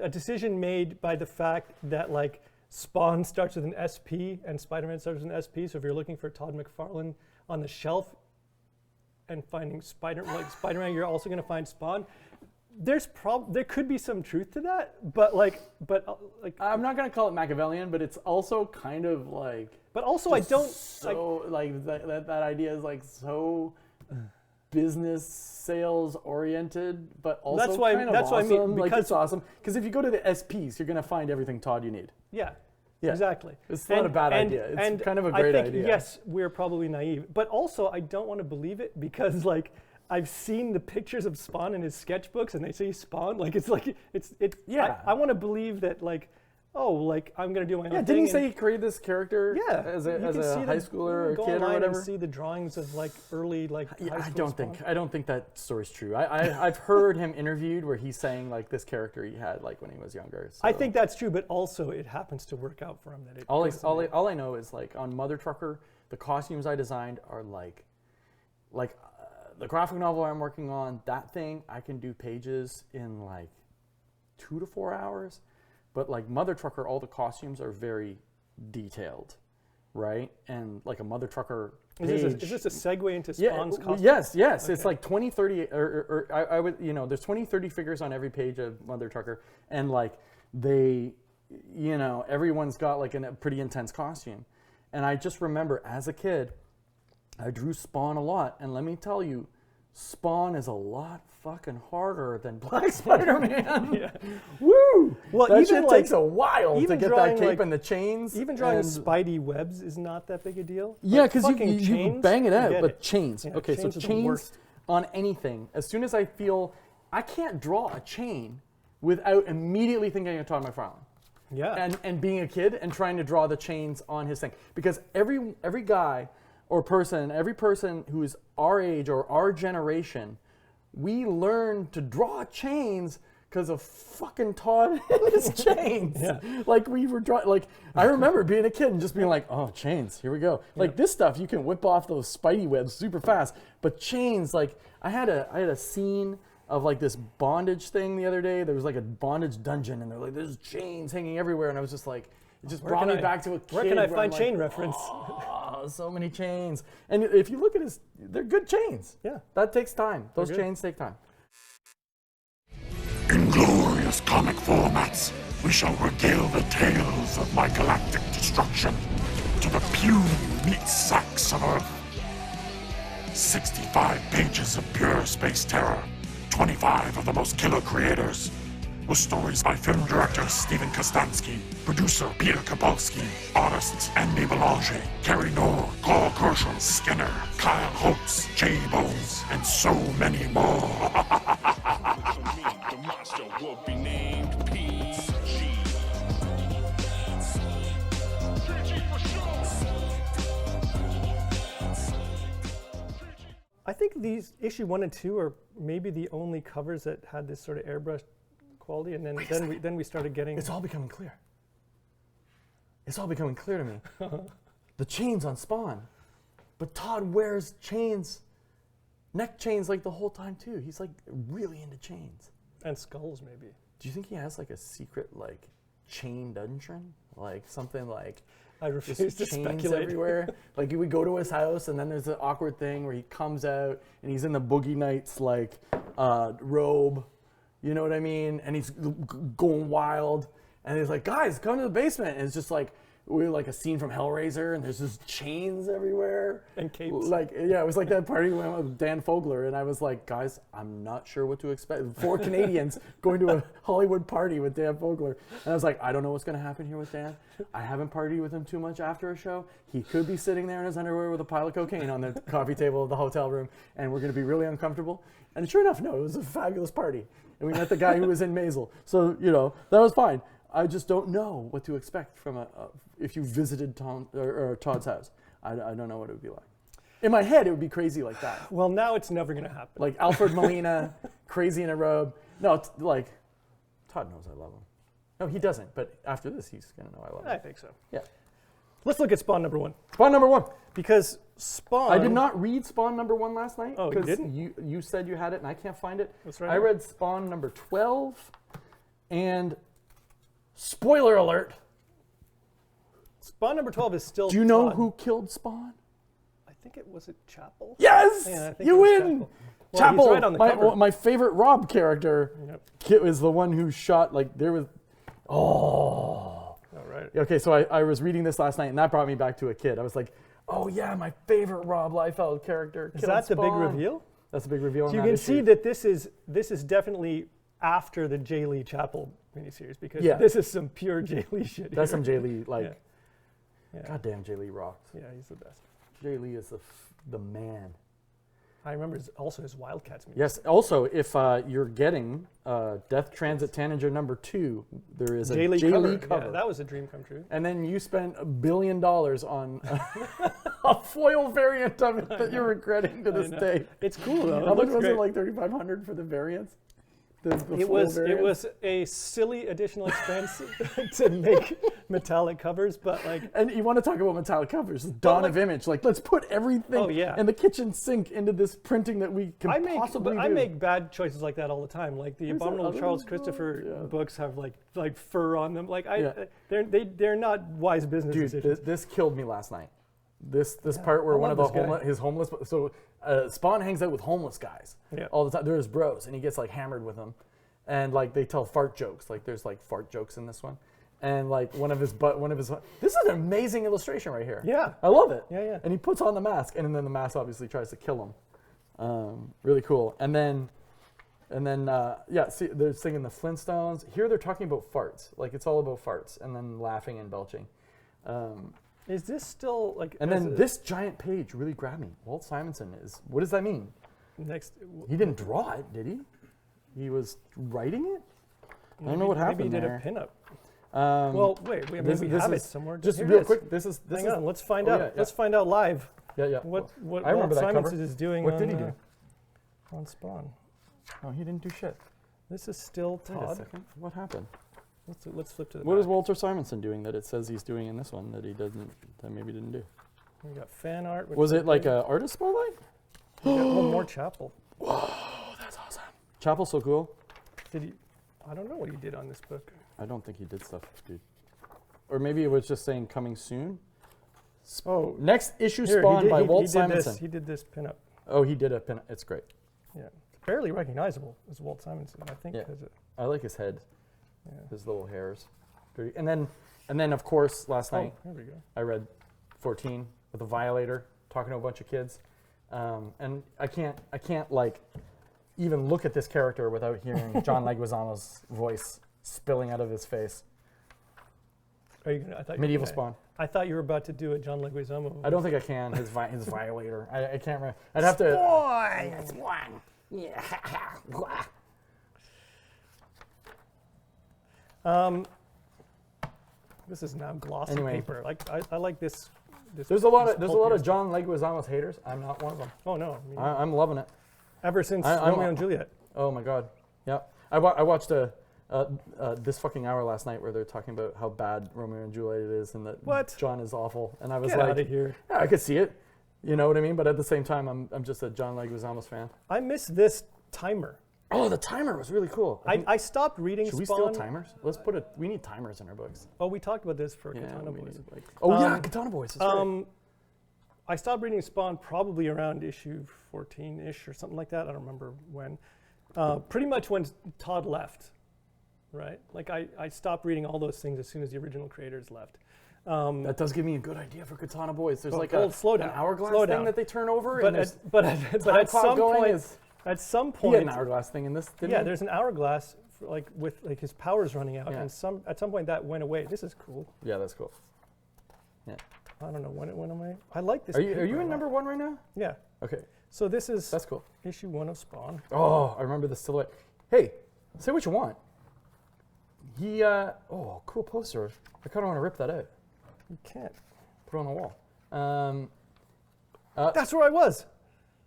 decision made by the fact that like Spawn starts with an SP and Spider-Man starts with an SP. So if you're looking for Todd McFarlane on the shelf and finding Spider-Man, you're also going to find Spawn. There could be some truth to that, but I'm not gonna call it Machiavellian, but it's also kind of like. But also, I don't. So like that idea is like so business sales oriented, but also that's why awesome. I mean, like because it's awesome because if you go to the SPs, you're gonna find everything Todd you need. Yeah. Yeah. Exactly. It's not a bad idea. It's kind of a great idea. Yes, we're probably naive, but also I don't want to believe it because like I've seen the pictures of Spawn in his sketchbooks and they say Spawn like it's Yeah. I want to believe that like I'm gonna do my own thing. Didn't he say he created this character? Yeah, as a high schooler or go kid or online whatever. And see the drawings of like early like. Yeah, high school Spawn. I don't think that story's true. I've heard him interviewed where he's saying like this character he had like when he was younger. So. I think that's true, but also it happens to work out for him that it. All I know is like on Mother Trucker, the costumes I designed are like the graphic novel I'm working on. That thing I can do pages in like 2 to 4 hours. But like Mother Trucker, all the costumes are very detailed, right? And like a Mother Trucker page. Is this a segue into Spawn's costume? Yes. Okay. It's like 20, 30, or I would, there's 20, 30 figures on every page of Mother Trucker. And like they, everyone's got like a pretty intense costume. And I just remember as a kid, I drew Spawn a lot. And let me tell you, Spawn is a lot fucking harder than Black Spider-Man. Yeah. Woo! Well, that even shit takes a while to get that cape like, and the chains. Even drawing Spidey webs is not that big a deal. Yeah, like, because you bang it out, but chains. Yeah, okay, chains so are the chains worst. on anything. As soon as I feel, I can't draw a chain without immediately thinking of Todd McFarlane. Yeah. And being a kid and trying to draw the chains on his thing. Because every guy or person, every person who is our age or our generation, we learn to draw chains because of fucking Todd and his chains. Yeah. Like we were drawing, like I remember being a kid and just being like, oh, chains, here we go. Like this stuff, you can whip off those Spidey webs super fast, but chains, like I had a scene of like this bondage thing the other day. There was like a bondage dungeon and they're like, there's chains hanging everywhere. And I was just like, it just brought me back to a kid. Where can I find I'm chain like, reference? Oh, so many chains. And if you look at his, they're good chains. Yeah. That takes time. Those chains take time. In glorious comic formats, we shall regale the tales of my galactic destruction to the puny meat sacks of Earth. 65 pages of pure space terror, 25 of the most killer creators, with stories by film director Steven Kostansky, producer Peter Kapolsky, artists Andy Belanger, Kerry Knorr, Carl Kershel, Skinner, Kyle Holtz, Jay Bones, and so many more. The monster will be named PG. think these issue 1 and 2 are maybe the only covers that had this sort of airbrush quality, and then we started getting. It's all becoming clear. It's all becoming clear to me. The chains on Spawn, but Todd wears chains, neck chains like the whole time too. He's like really into chains. And skulls maybe. Do you think he has like a secret like chain dungeon, like something like? I refuse Just to chains speculate. everywhere. Like you would go to his house, and then there's an awkward thing where he comes out and he's in the Boogie Nights like robe, you know what I mean? And he's going wild, and he's like, "Guys, come to the basement." And it's just like we're like a scene from Hellraiser, and there's just chains everywhere And capes. Like yeah, it was like that party we went with Dan Fogler, and I was like, "Guys, I'm not sure what to expect." 4 Canadians going to a Hollywood party with Dan Fogler, and I was like, "I don't know what's going to happen here with Dan. I haven't partied with him too much after a show. He could be sitting there in his underwear with a pile of cocaine on the coffee table of the hotel room, and we're going to be really uncomfortable." And sure enough, no, it was a fabulous party, and we met the guy who was in Maisel, so you know that was fine. I just don't know what to expect from if you visited Todd's house. I don't know what it would be like. In my head, it would be crazy like that. Well, now it's never going to happen. Like Alfred Molina, crazy in a robe. No, it's like, Todd knows I love him. No, he doesn't, but after this, he's going to know I love him. I think so. Yeah. Let's look at Spawn number 1. Spawn number 1. Because Spawn... I did not read Spawn number 1 last night. Oh, you didn't? You said you had it, and I can't find it. That's right. I read Spawn number 12, and spoiler alert. Spawn number 12 is still Do you know Todd. who killed Spawn? I think it was Chapel. Yes! Yeah, I think You it was win! Chapel. Well, Chapel, he's right on the cover. my favorite Rob character, Yep. is the one who shot, like, there was, All right. Okay, so I was reading this last night, and that brought me back to a kid. I was like, oh yeah, my favorite Rob Liefeld character Is killed that the big Spawn. reveal? That's a big reveal. So you in that can see issue. that this is definitely after the Jay Lee Chapel miniseries, because Yeah. this is some pure Jay Lee shit. That's here. some Jay Lee, like, Yeah. Yeah. goddamn Jay Lee rocks. Yeah, he's the best. Jay Lee is the man. I remember also his Wildcats movie. Yes. Also, if you're getting Death Transit Tanager number 2, there is a Jay Lee cover. Yeah, that was a dream come true. And then you spent $1 billion on a foil variant of it that you're regretting to this day. It's cool though. How much looks was great. it? Like $3,500 for the variants? The It foil was variants? a silly additional expense to make metallic covers, but like And you want to talk about metallic covers? Dawn of Image. Like, let's put everything Oh, yeah. in the kitchen sink into this printing that we can possibly do. I make bad choices like that all the time. Like the There's Abominable other Charles ones, Christopher books have like fur on them. Like Yeah. they're not wise business Dude, decisions. this killed me last night. This part where I one of love the this guy. his homeless. So Spawn hangs out with homeless guys Yeah. all the time. They're his bros, and he gets like hammered with them, and like they tell fart jokes. Like there's like fart jokes in this one, and like one of his. This is an amazing illustration right here. Yeah. I love it. Yeah, yeah. And he puts on the mask, and then the mask obviously tries to kill him. Really cool. And then see, they're singing the Flintstones. Here they're talking about farts. Like it's all about farts, and then laughing and belching. Is this still like? And then this giant page really grabbed me. Walt Simonson is. What does that mean? next. He didn't draw it, did he? He was writing it. I don't know what happened Maybe he did there. a pinup. Well, wait. We this have it is- somewhere. Just Here it real is. quick. This is. Hang on. Let's find oh, out. yeah, yeah. Let's find out live Yeah. what I remember Walt that Simonson cover. is doing. What on, did he do? On Spawn? Oh, he didn't do shit. This is still Wait a Todd. second. What happened? Let's flip to the What back. is Walter Simonson doing that it says he's doing in this one that he doesn't, that maybe didn't do? We got fan art. which Was is it like good. a artist spotlight? We got one more Chapel. Oh, that's awesome. Chapel's so cool. Did he? I don't know what he did on this book. I don't think he did stuff, dude. Or maybe it was just saying coming soon. Oh, Next issue here, spawned by Walt did Simonson. This, he did this pinup. Oh, he did a pin. It's great. Yeah, it's barely recognizable as Walt Simonson. I think Yeah. because it. I like his head, Yeah. his little hairs. Pretty- And then of course last Oh, night here we go. I read 14 with a violator talking to a bunch of kids, and I can't like even look at this character without hearing John Leguizamo's voice spilling out of his face. Are you gonna? I thought you were Medieval gonna- Spawn. I thought you were about to do a John Leguizamo. I don't think I can. His violator. I can't remember. I'd have to. Boy, that's one. Yeah. This is now glossy Anyway. paper. Like I like this There's a lot of John Leguizamo's haters. I'm not one of them. Oh no, I'm loving it. Ever since Romeo and Juliet. Oh my God. Yeah. I watched this fucking hour last night where they're talking about how bad Romeo and Juliet is and that John is awful. And I was Get out of here. Yeah, I could see it. You know what I mean? But at the same time, I'm just a John Leguizamo's fan. I miss this timer. Oh, the timer was really cool. I stopped reading Should Spawn. we steal timers? We need timers in our books. Oh, we talked about this for Katana Boys. Katana Boys. That's right. I stopped reading Spawn probably around issue 14-ish or something like that. I don't remember when. Pretty much when Todd left, right? Like I stopped reading all those things as soon as the original creators left. That does give me a good idea for Katana Boys. There's like an hourglass thing that they turn over. But at some point, he had an hourglass thing in this. Didn't he? There's an hourglass with his powers running out, and at some point that went away. This is cool. Yeah, that's cool. Yeah. I don't know when it went away. I like this. Are you in number 1 right now? Yeah. Okay. So that's cool. Issue 1 of Spawn. Oh, I remember the silhouette. Hey, say what you want. Cool poster. I kind of want to rip that out. You can't. Put it on the wall. That's where I was.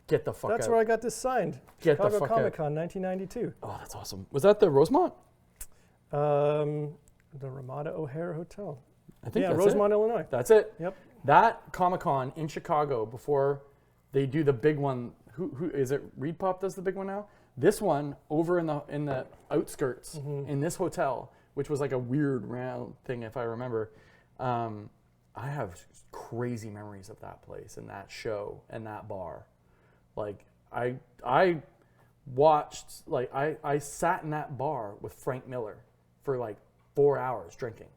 Get the fuck out. That's where I got this signed. Get Chicago the fuck Comic-Con, 1992. Oh, that's awesome. Was that the Rosemont? The Ramada O'Hare Hotel. I think that's Rosemont, Illinois. That's it. Yep. That Comic-Con in Chicago before they do the big one. Who is it? Reed Pop does the big one now. This one over in the outskirts in this hotel, which was like a weird round thing if I remember. I have crazy memories of that place and that show and that bar. Like I watched, like I sat in that bar with Frank Miller for like 4 hours drinking.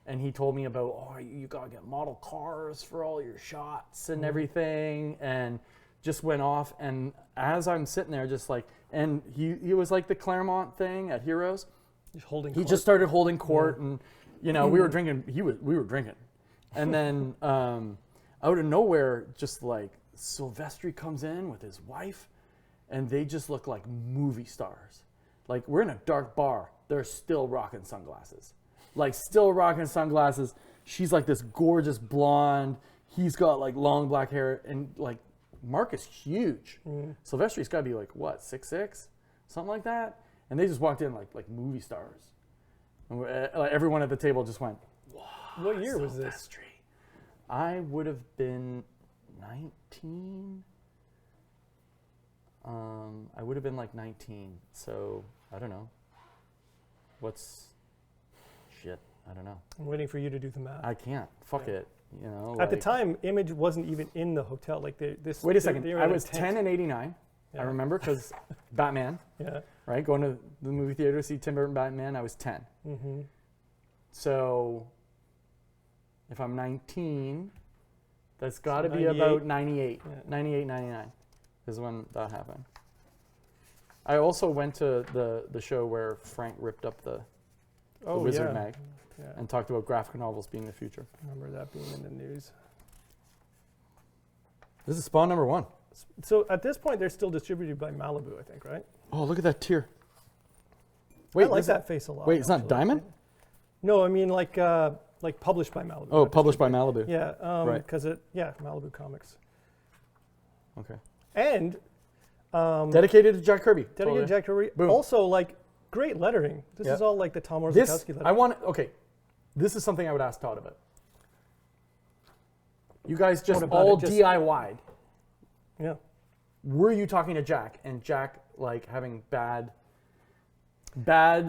And he told me about, you gotta get model cars for all your shots and everything, and just went off. And as I'm sitting there, just like, and he was like the Claremont thing at Heroes. He just started holding court, and we were drinking. We were drinking, and then out of nowhere, just like Silvestri comes in with his wife, and they just look like movie stars. Like, we're in a dark bar. They're still rocking sunglasses. She's like this gorgeous blonde. He's got like long black hair, and like Mark is huge. Silvestri's got to be like what, 6'6", something like that. And they just walked in like movie stars. And everyone at the table just went, "Wow!" What year was this? I would have been 19. I would have been like 19. So I don't know. I don't know. I'm waiting for you to do the math. I can't. Fuck it. At the time, Image wasn't even in the hotel. Like this. Wait a second. I was 10 in '89. I remember because Batman. Yeah. Right, going to the movie theater to see Tim Burton Batman. I was 10. So if I'm 19, that's got to be about 98. Yeah. 98, 99 is when that happened. I also went to the show where Frank ripped up the Wizard mag and talked about graphic novels being the future. I remember that being in the news. This is Spawn number 1. So at this point, they're still distributed by Malibu, I think, right? Oh, look at that tear. Wait, I like that face a lot. Wait, it's not Diamond? No, I mean like published by Malibu. Oh, published by Malibu. Yeah, because Malibu Comics. Okay. And dedicated to Jack Kirby. Dedicated to Jack Kirby. Boom. Also, like, great lettering. This is all like the Tom Orzechowski lettering. This is something I would ask Todd about. You guys just all DIY'd. Yeah. Were you talking to Jack, and Jack like having bad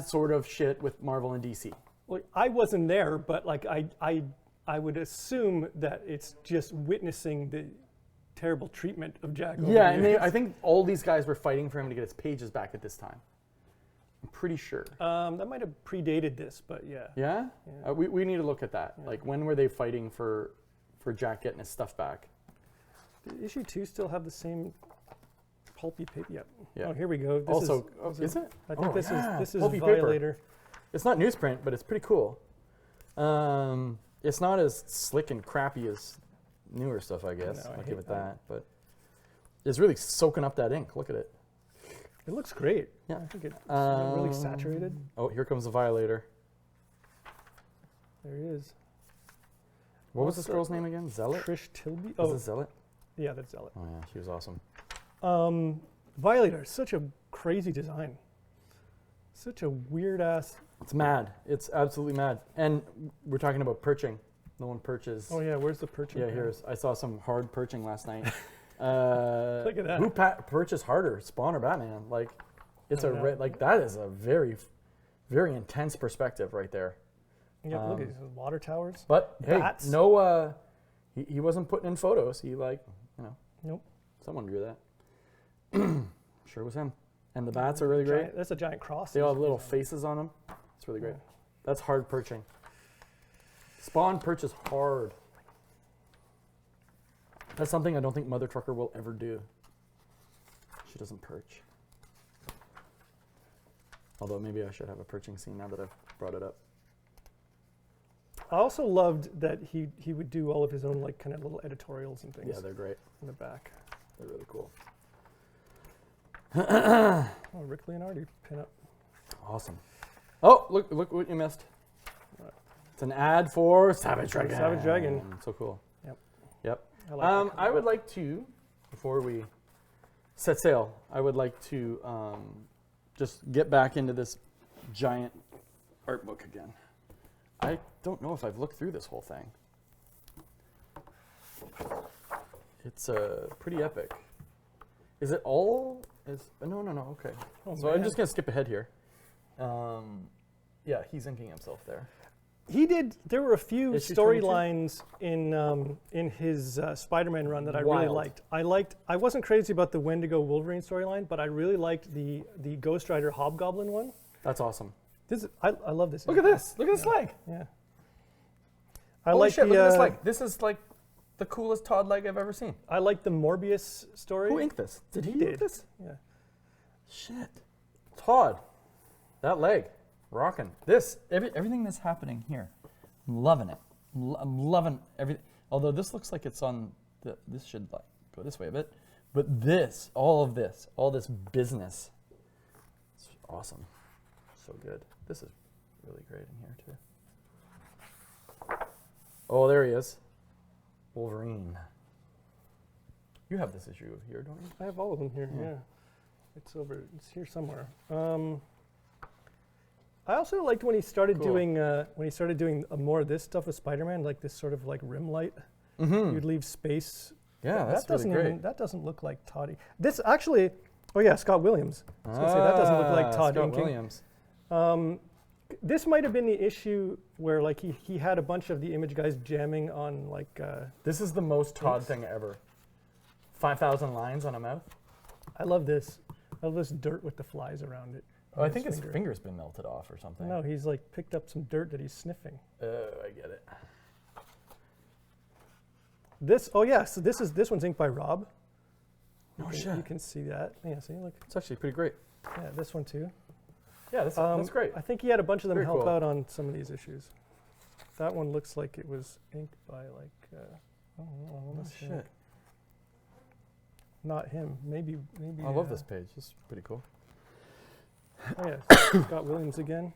sort of shit with Marvel and DC? Well, I wasn't there, but like I would assume that it's just witnessing the terrible treatment of Jack. Yeah, and I think all these guys were fighting for him to get his pages back at this time. I'm pretty sure. That might have predated this, but yeah. Yeah? We need to look at that. Yeah. Like, when were they fighting for Jack getting his stuff back? Did issue 2 still have the same pulpy paper? Yep. Yeah. Oh, here we go. Is it? I think this is pulpy Violator. Paper. It's not newsprint, but it's pretty cool. It's not as slick and crappy as newer stuff, I guess. I'll give it that. But it's really soaking up that ink. Look at it. It looks great. Yeah. I think it's really saturated. Oh, here comes the Violator. There he is. What was this girl's name again? Zealot? Trish Tilby. Was it Zealot? Yeah, that's Zealot. Oh yeah, she was awesome. Violator, such a crazy design. Such a weird ass. It's mad. It's absolutely mad. And we're talking about perching. No one perches. Oh yeah, where's the perching? Yeah, here's. I saw some hard perching last night. Look at that. Who perches harder, Spawn or Batman? like that is a very, very intense perspective right there. Yeah, look at these water towers. But Bats. hey, no, he wasn't putting in photos. He Nope. Someone drew that. Sure was him. And the bats are really great. That's a giant cross. They all have little faces on them. It's really great. That's hard perching. Spawn perches hard. That's something I don't think Mother Trucker will ever do. She doesn't perch. Although maybe I should have a perching scene now that I've brought it up. I also loved that he would do all of his own like kind of little editorials and things. Yeah, they're great. In the back. They're really cool. Oh, Rick Leonardi pinup. Awesome. Oh, look what you missed. It's an ad for Savage Dragon. Savage Dragon. So cool. Yep. I like I would like to, before we set sail, I would like to just get back into this giant art book again. I don't know if I've looked through this whole thing. It's pretty epic. Is it all? No, okay. Oh, so man. I'm just going to skip ahead here. Yeah, he's inking himself there. He did. There were a few Issue storylines in his Spider-Man run that I really liked. I wasn't crazy about the Wendigo Wolverine storyline, but I really liked the Ghost Rider Hobgoblin one. That's awesome. I love this. Look at this. Look at this leg. Yeah. Holy shit, look at this leg. This is like the coolest Todd leg I've ever seen. I like the Morbius story. Who inked this? Did he ink this? Yeah. Shit. Todd. That leg. Rocking. This, everything that's happening here. I'm loving it. I'm loving everything. Although this looks like it's on, this should like go this way a bit. But this, all this business, it's awesome. So good. This is really great in here too. Oh, there he is. Wolverine. You have this issue here, don't you? I have all of them here. Yeah. It's here somewhere. I also liked when he started doing more of this stuff with Spider-Man, like this sort of like rim light. Mm-hmm. You'd leave space. Yeah, that's really great. That doesn't look like Toddy. This actually, oh yeah, Scott Williams. I was gonna say, that doesn't look like Todd Scott inking. Williams. This might have been the issue where like he had a bunch of the Image guys jamming on like. This is the most Todd thing ever. 5,000 lines on a mouth. I love this. I love this dirt with the flies around it. Oh, I think his finger's been melted off or something. No, he's like picked up some dirt that he's sniffing. I get it. This, oh yeah, so this one's inked by Rob. Shit. You can see that. Yeah, see, look. It's actually pretty great. Yeah, this one too. Yeah, that's great. I think he had a bunch of them Very help cool. out on some of these issues. That one looks like it was inked by like, Shit. Not him. Maybe. I love this page. This is pretty cool. Oh yeah, Scott Williams again.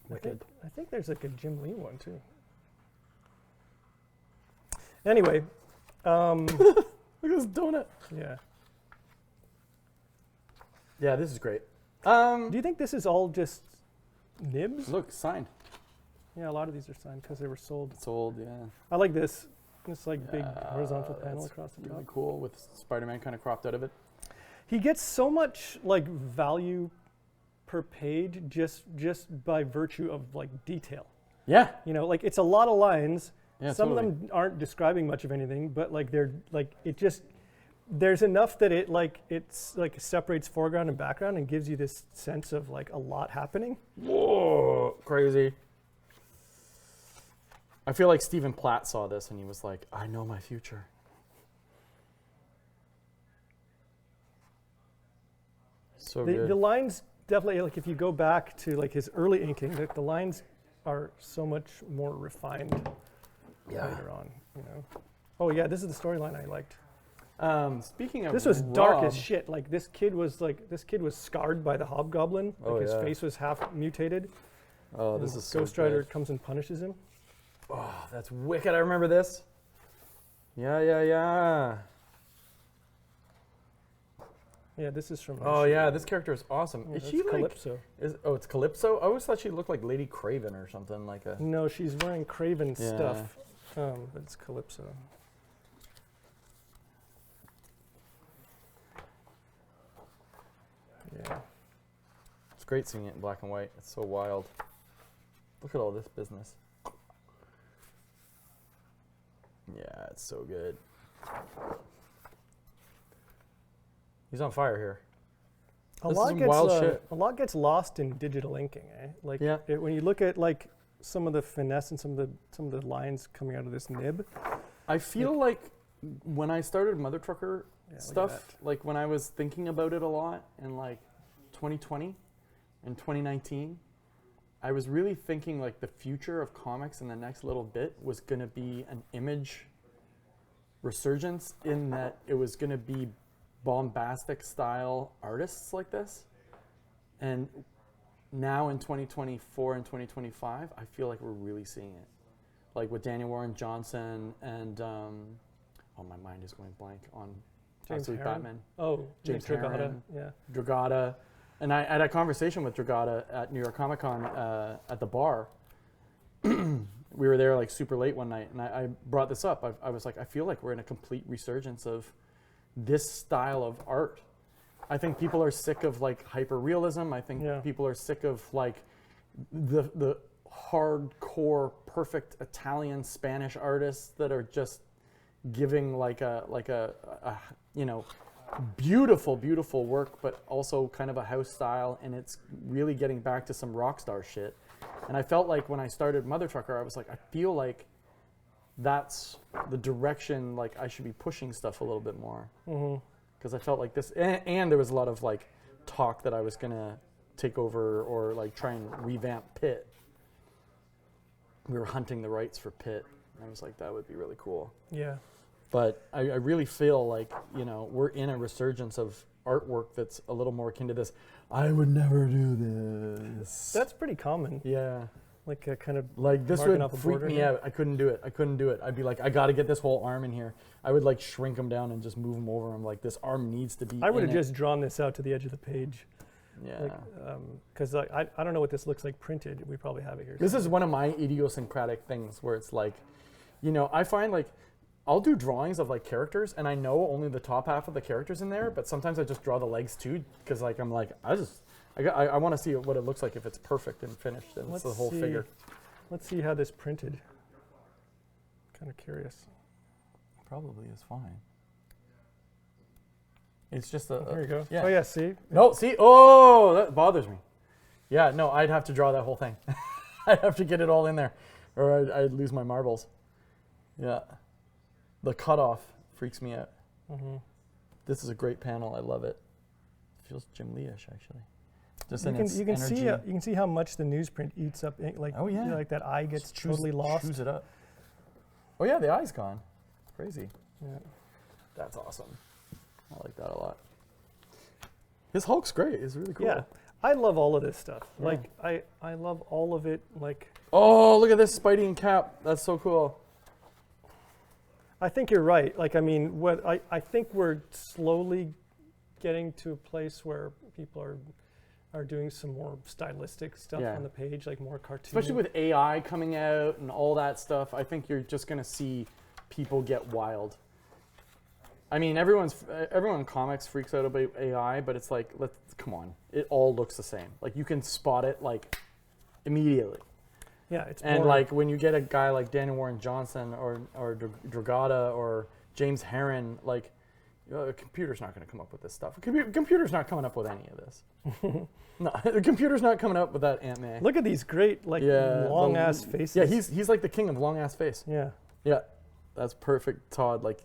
Wicked. I think there's like a Jim Lee one too. Anyway, look at this donut. Yeah. Yeah, this is great. Do you think this is all just nibs? Look, signed. Yeah, a lot of these are signed because they were sold. Sold, yeah. I like this. It's like big horizontal panel That's across the top. really cool with Spider-Man kind of cropped out of it. He gets so much like value per page just by virtue of like detail. Yeah. You know, like it's a lot of lines. Yeah, Some totally. of them aren't describing much of anything, but like they're like there's enough that it's like separates foreground and background and gives you this sense of like a lot happening. Whoa, crazy. I feel like Stephen Platt saw this and he was like, I know my future. So good. The lines definitely, like if you go back to like his early inking, the lines are so much more refined later on, you know. Oh yeah, this is the storyline I liked. Speaking of This was dark Rob- as shit. Like this kid was scarred by the Hobgoblin. Like Oh, his yeah. face was half mutated. Oh, this is so Ghost Rider good. comes and punishes him. Oh, that's wicked. I remember this. Yeah. Yeah, this is from. Oh yeah, this character is awesome. Yeah, is she like Calypso? It's Calypso. I always thought she looked like Lady Craven or something like a. No, she's wearing Craven stuff, but it's Calypso. Yeah. It's great seeing it in black and white. It's so wild. Look at all this business. Yeah, it's so good. He's on fire here. A This is lot some gets wild shit. a lot gets lost in digital inking, eh? Like Yeah. when you look at like some of the finesse and some of the lines coming out of this nib. I feel like when I started Mother Trucker at stuff, like when I was thinking about it a lot in like 2020 and 2019, I was really thinking like the future of comics in the next little bit was going to be an image resurgence, in that it was going to be bombastic style artists like this. And now in 2024 and 2025, I feel like we're really seeing it. Like with Daniel Warren Johnson and, oh, my mind is going blank on James Absolute Herron? Batman. Oh, James Dragata. Herron. Yeah. Dragata. And I had a conversation with Dragata at New York Comic Con at the bar. We were there like super late one night, and I brought this up. I was like, I feel like we're in a complete resurgence of this style of art. I think people are sick of like hyper realism. I think people are sick of like the hardcore perfect Italian Spanish artists that are just giving like a you know, beautiful work, but also kind of a house style, and it's really getting back to some rock star shit. And I felt like when I started Mother Trucker, I was like, I feel like that's the direction like I should be pushing stuff a little bit more. Because I felt like this, and there was a lot of like talk that I was gonna take over or like try and revamp Pit. We were hunting the rights for Pit, and I was like, that would be really cool. Yeah. But I really feel like, you know, we're in a resurgence of artwork that's a little more akin to this. I would never do this. That's pretty common. Yeah. Like a kind of like this marking would off a freak border me here. out. I couldn't do it. I'd be like, I got to get this whole arm in here. I would like shrink them down and just move them over. I'm like, this arm needs to be. I would have in it. just drawn this out to the edge of the page. Yeah. Because I don't know what this looks like printed. We probably have it here. This is one of my idiosyncratic things where it's like, you know, I find like I'll do drawings of like characters, and I know only the top half of the characters in there, but sometimes I just draw the legs too, because like I'm like, I want to see what it looks like if it's perfect and finished, and it's the whole figure. Let's see how this printed. Kind of curious. Probably is fine. It's just a. There you go. Yeah. Oh yeah, see? No, see? Oh, that bothers me. Yeah, no, I'd have to draw that whole thing. I'd have to get it all in there, or I'd lose my marbles. Yeah. The cutoff freaks me out. This is a great panel. I love it. Feels Jim Lee-ish, actually. Just in its energy. You can see how much the newsprint eats up ink. Like, oh yeah, you know, like that eye gets totally lost. Chews it up. Oh yeah, the eye's gone. Crazy. Yeah. That's awesome. I like that a lot. His Hulk's great. It's really cool. Yeah, I love all of this stuff. Yeah. Like I love all of it. Like, oh, look at this Spidey and Cap. That's so cool. I think you're right. Like, I mean, what I think we're slowly getting to a place where people are doing some more stylistic stuff on the page, like more cartoon. Especially with AI coming out and all that stuff, I think you're just gonna see people get wild. I mean, everyone in comics freaks out about AI, but it's like, come on, it all looks the same. Like you can spot it like immediately. Yeah, it's and more like when you get a guy like Daniel Warren Johnson or Dragata or James Herron, like a computer's not going to come up with this stuff. Computer's not coming up with any of this. No, the computer's not coming up with that Ant-Man. Look at these great long ass faces. Yeah, he's like the king of long ass face. Yeah. Yeah, that's perfect, Todd. Like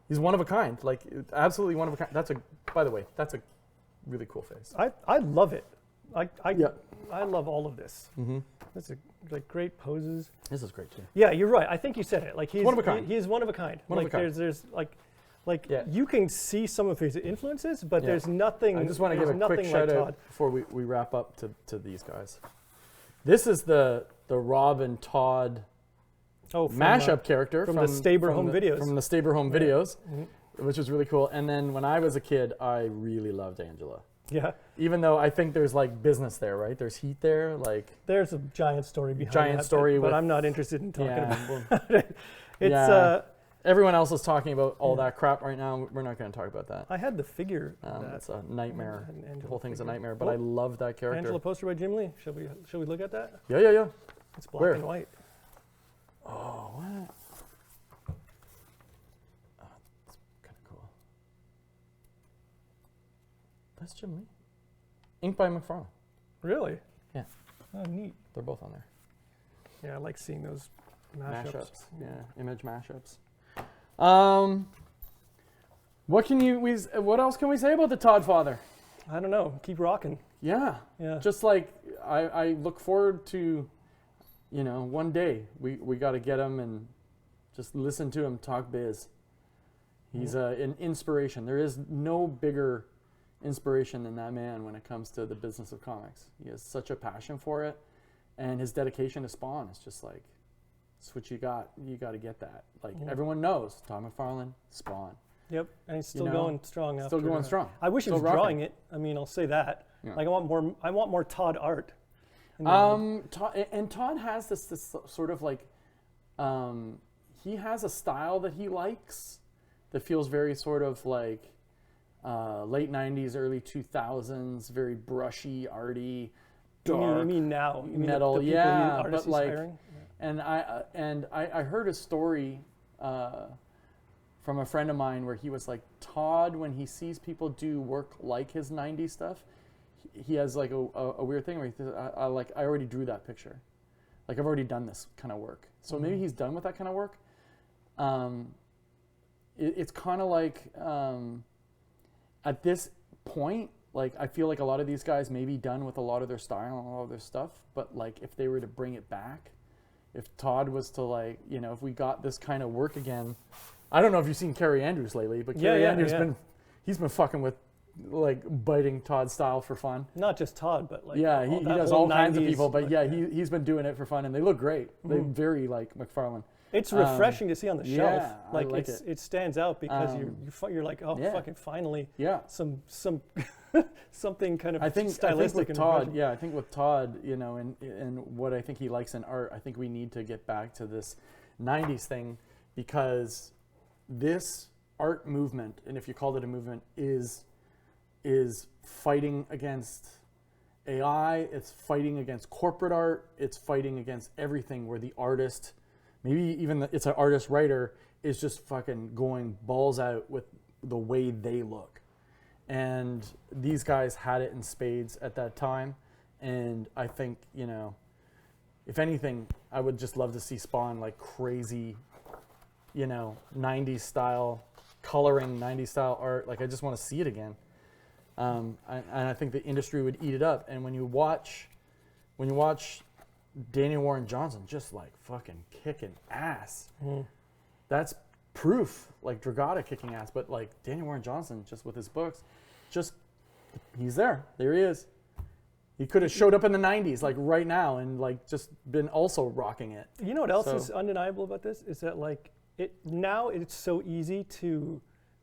he's one of a kind. Like absolutely one of a kind. By the way, that's a really cool face. I love it. I love all of this. That's like great poses. This is great too. Yeah, you're right. I think you said it. Like he's one of a kind. He's one of a kind. One of a kind. There's you can see some of his influences, but there's nothing. I just want to give a quick shout out before we wrap up to these guys. This is the the Rob and Todd from, mashup character from the Staber Home Videos. From the Staber Home Videos, which was really cool. And then when I was a kid, I really loved Angela. Yeah. Even though I think there's like business there, right? There's heat there, like. There's a giant story behind that, but I'm not interested in talking about it. It's everyone else is talking about all that crap right now. We're not going to talk about that. I had the figure. It's a nightmare. The whole thing's a nightmare, but I love that character. Angela poster by Jim Lee. Shall we look at that? Yeah. It's black and white. Oh, what? Oh, that's kind of cool. That's Jim Lee. Inked by McFarlane. Really? Yeah. Oh, neat. They're both on there. Yeah, I like seeing those mashups. Yeah, image mashups. What else can we say about the Todd father? I don't know. Keep rocking. Yeah. Just like I look forward to, one day we got to get him and just listen to him talk biz. He's an inspiration. There is no bigger inspiration than that man when it comes to the business of comics. He has such a passion for it, and his dedication to Spawn is just like, it's what you got. You got to get that. Like everyone knows, Todd McFarlane, Spawn. Yep, and he's still going strong. Still going strong. I wish he was drawing it. I mean, I'll say that. Yeah. Like I want more Todd art. Todd has this sort of like, he has a style that he likes that feels very sort of like late 90s, early 2000s, very brushy, arty, dark. You mean now? You mean metal, the but like, and I heard a story from a friend of mine where he was like, Todd, when he sees people do work like his 90s stuff, he has like a weird thing where he says, I already drew that picture. Like I've already done this kind of work. So maybe he's done with that kind of work. It's kind of like, at this point, like I feel like a lot of these guys may be done with a lot of their style and a lot of their stuff, but like if they were to bring it back, if Todd was to like, if we got this kind of work again, I don't know if you've seen Kerry Andrews lately, but Kerry Andrews he's been fucking with like biting Todd's style for fun. Not just Todd, but like he does all kinds of people, but he's been doing it for fun, and they look great. They very like McFarlane. It's refreshing to see on the shelf. Like it stands out because you're like, fucking finally. Yeah. Some something kind of I think stylistic. With Todd, I think with Todd, and what I think he likes in art, I think we need to get back to this 90s thing, because this art movement, and if you called it a movement, is fighting against AI, it's fighting against corporate art, it's fighting against everything where the artist, maybe even it's an artist writer, is just fucking going balls out with the way they look. And these guys had it in spades at that time. And I think, if anything, I would just love to see Spawn like crazy, 90s style coloring, 90s style art. Like I just want to see it again. And I think the industry would eat it up. And when you watch Daniel Warren Johnson just like fucking kicking ass, that's proof. Like Dragata kicking ass, but like Daniel Warren Johnson just with his books, he's there. There he is. He could have showed up in the 90s, like right now, and like just been also rocking it. You know what else is undeniable about this is that like now it's so easy to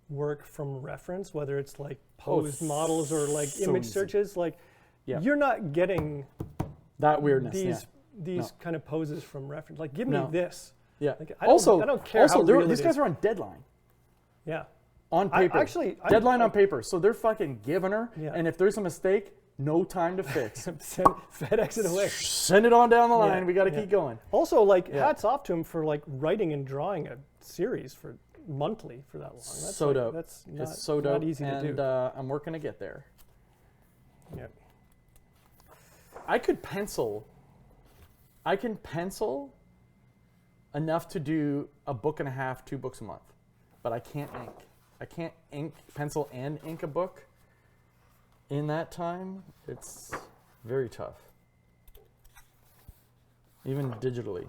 work from reference, whether it's like posed models or like image searches. Like you're not getting that weirdness. These kind of poses from reference. Like give me this. Yeah. Like, I don't care how real these guys are on deadline. Yeah. On paper. Deadline on paper. So they're fucking giving her. Yeah. And if there's a mistake, no time to fix. FedEx it away. Send it on down the line. We got to keep going. Also, like hats off to him for like writing and drawing a series for monthly for that long. That's so dope. That's not easy to do. And I'm working to get there. Yeah. I can pencil enough to do a book and a half, 2 books a month, but I can't ink. I can't pencil and ink a book in that time. It's very tough, even digitally.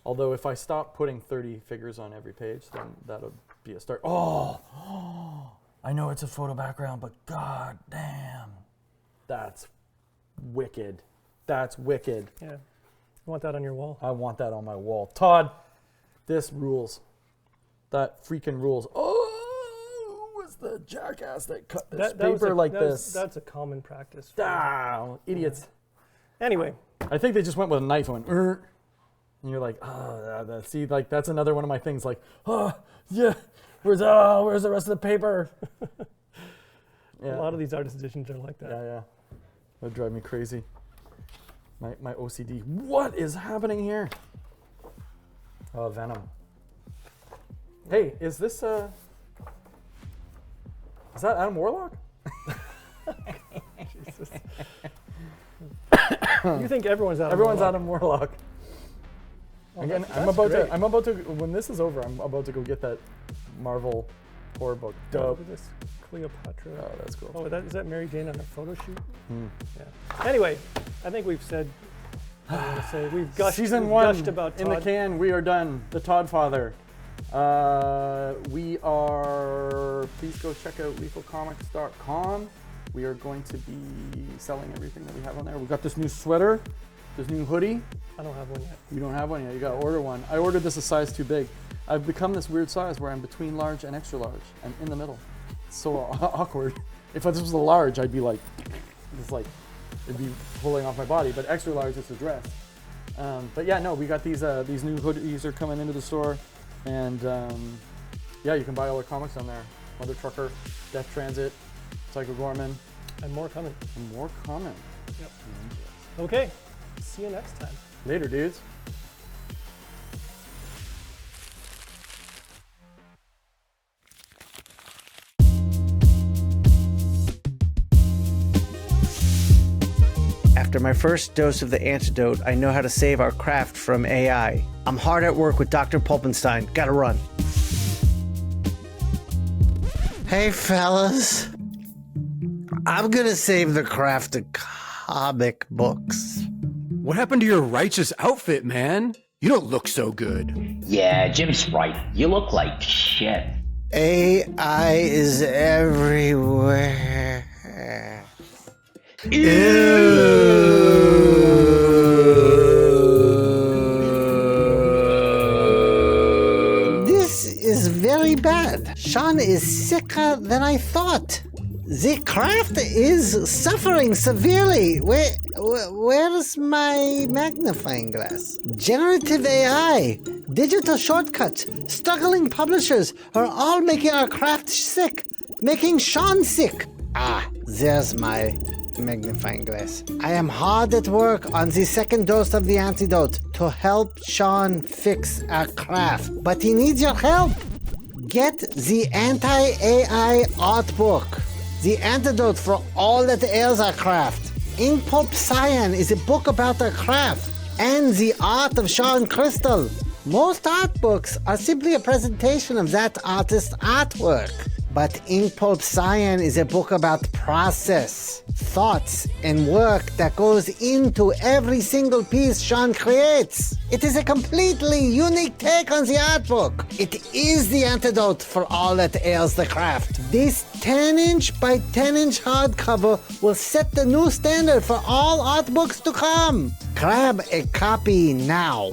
Although if I stop putting 30 figures on every page, then that'll be a start. Oh, I know it's a photo background, but god damn, that's wicked. That's wicked. Yeah. You want that on your wall? I want that on my wall. Todd, this rules. That freaking rules. Oh, who was the jackass that cut this paper like this? That's a common practice. Idiots. Anyway. I think they just went with a knife and went, and you're like, see, like that's another one of my things. Like, yeah, where's the rest of the paper? Yeah. A lot of these artist editions are like that. Yeah. That would drive me crazy. My OCD. What is happening here? Oh, Venom. Hey, is this is that Adam Warlock? Jesus. You think everyone's Adam Warlock. Oh, Again, that's I'm about great. to when this is over, I'm about to go get that Marvel horror book. Dope. Look at this Cleopatra. Oh, that's cool. Oh, is that Mary Jane on a photo shoot? Yeah. Anyway, I think we've said what I want to say. We've gushed, Season 1 gushed about Todd. in the can. We are done. The Todd Father. We are. Please go check out lethalcomics.com. We are going to be selling everything that we have on there. We've got this new sweater, this new hoodie. I don't have one yet. You don't have one yet. You got to order one. I ordered this a size too big. I've become this weird size where I'm between large and extra large. I'm in the middle. It's so awkward. If this was a large, I'd be like, it'd be pulling off my body. But extra large is a dress. But yeah, no, we got these new hoodies are coming into the store, and yeah, you can buy all our comics on there. Mother Trucker, Death Transit, Psycho Gorman, and more coming. Yep. Okay. See you next time. Later, dudes. After my first dose of the antidote, I know how to save our craft from AI. I'm hard at work with Dr. Pulpenstein. Gotta run. Hey, fellas. I'm gonna save the craft of comic books. What happened to your righteous outfit, man? You don't look so good. Yeah, Jim's right. You look like shit. AI is everywhere. This is very bad. Sean is sicker than I thought. The craft is suffering severely. Where's my magnifying glass? Generative AI, digital shortcuts, struggling publishers are all making our craft sick, making Sean sick. There's my magnifying glass. I am hard at work on the second dose of the antidote to help Sean fix our craft. But he needs your help. Get the anti-AI art book. The antidote for all that ails our craft. Ink Pulp Cyan is a book about our craft and the art of Sean Crystal. Most art books are simply a presentation of that artist's artwork. But Ink Pulp Cyan is a book about process, thoughts, and work that goes into every single piece Sean creates. It is a completely unique take on the art book. It is the antidote for all that ails the craft. This 10-inch by 10-inch hardcover will set the new standard for all art books to come. Grab a copy now.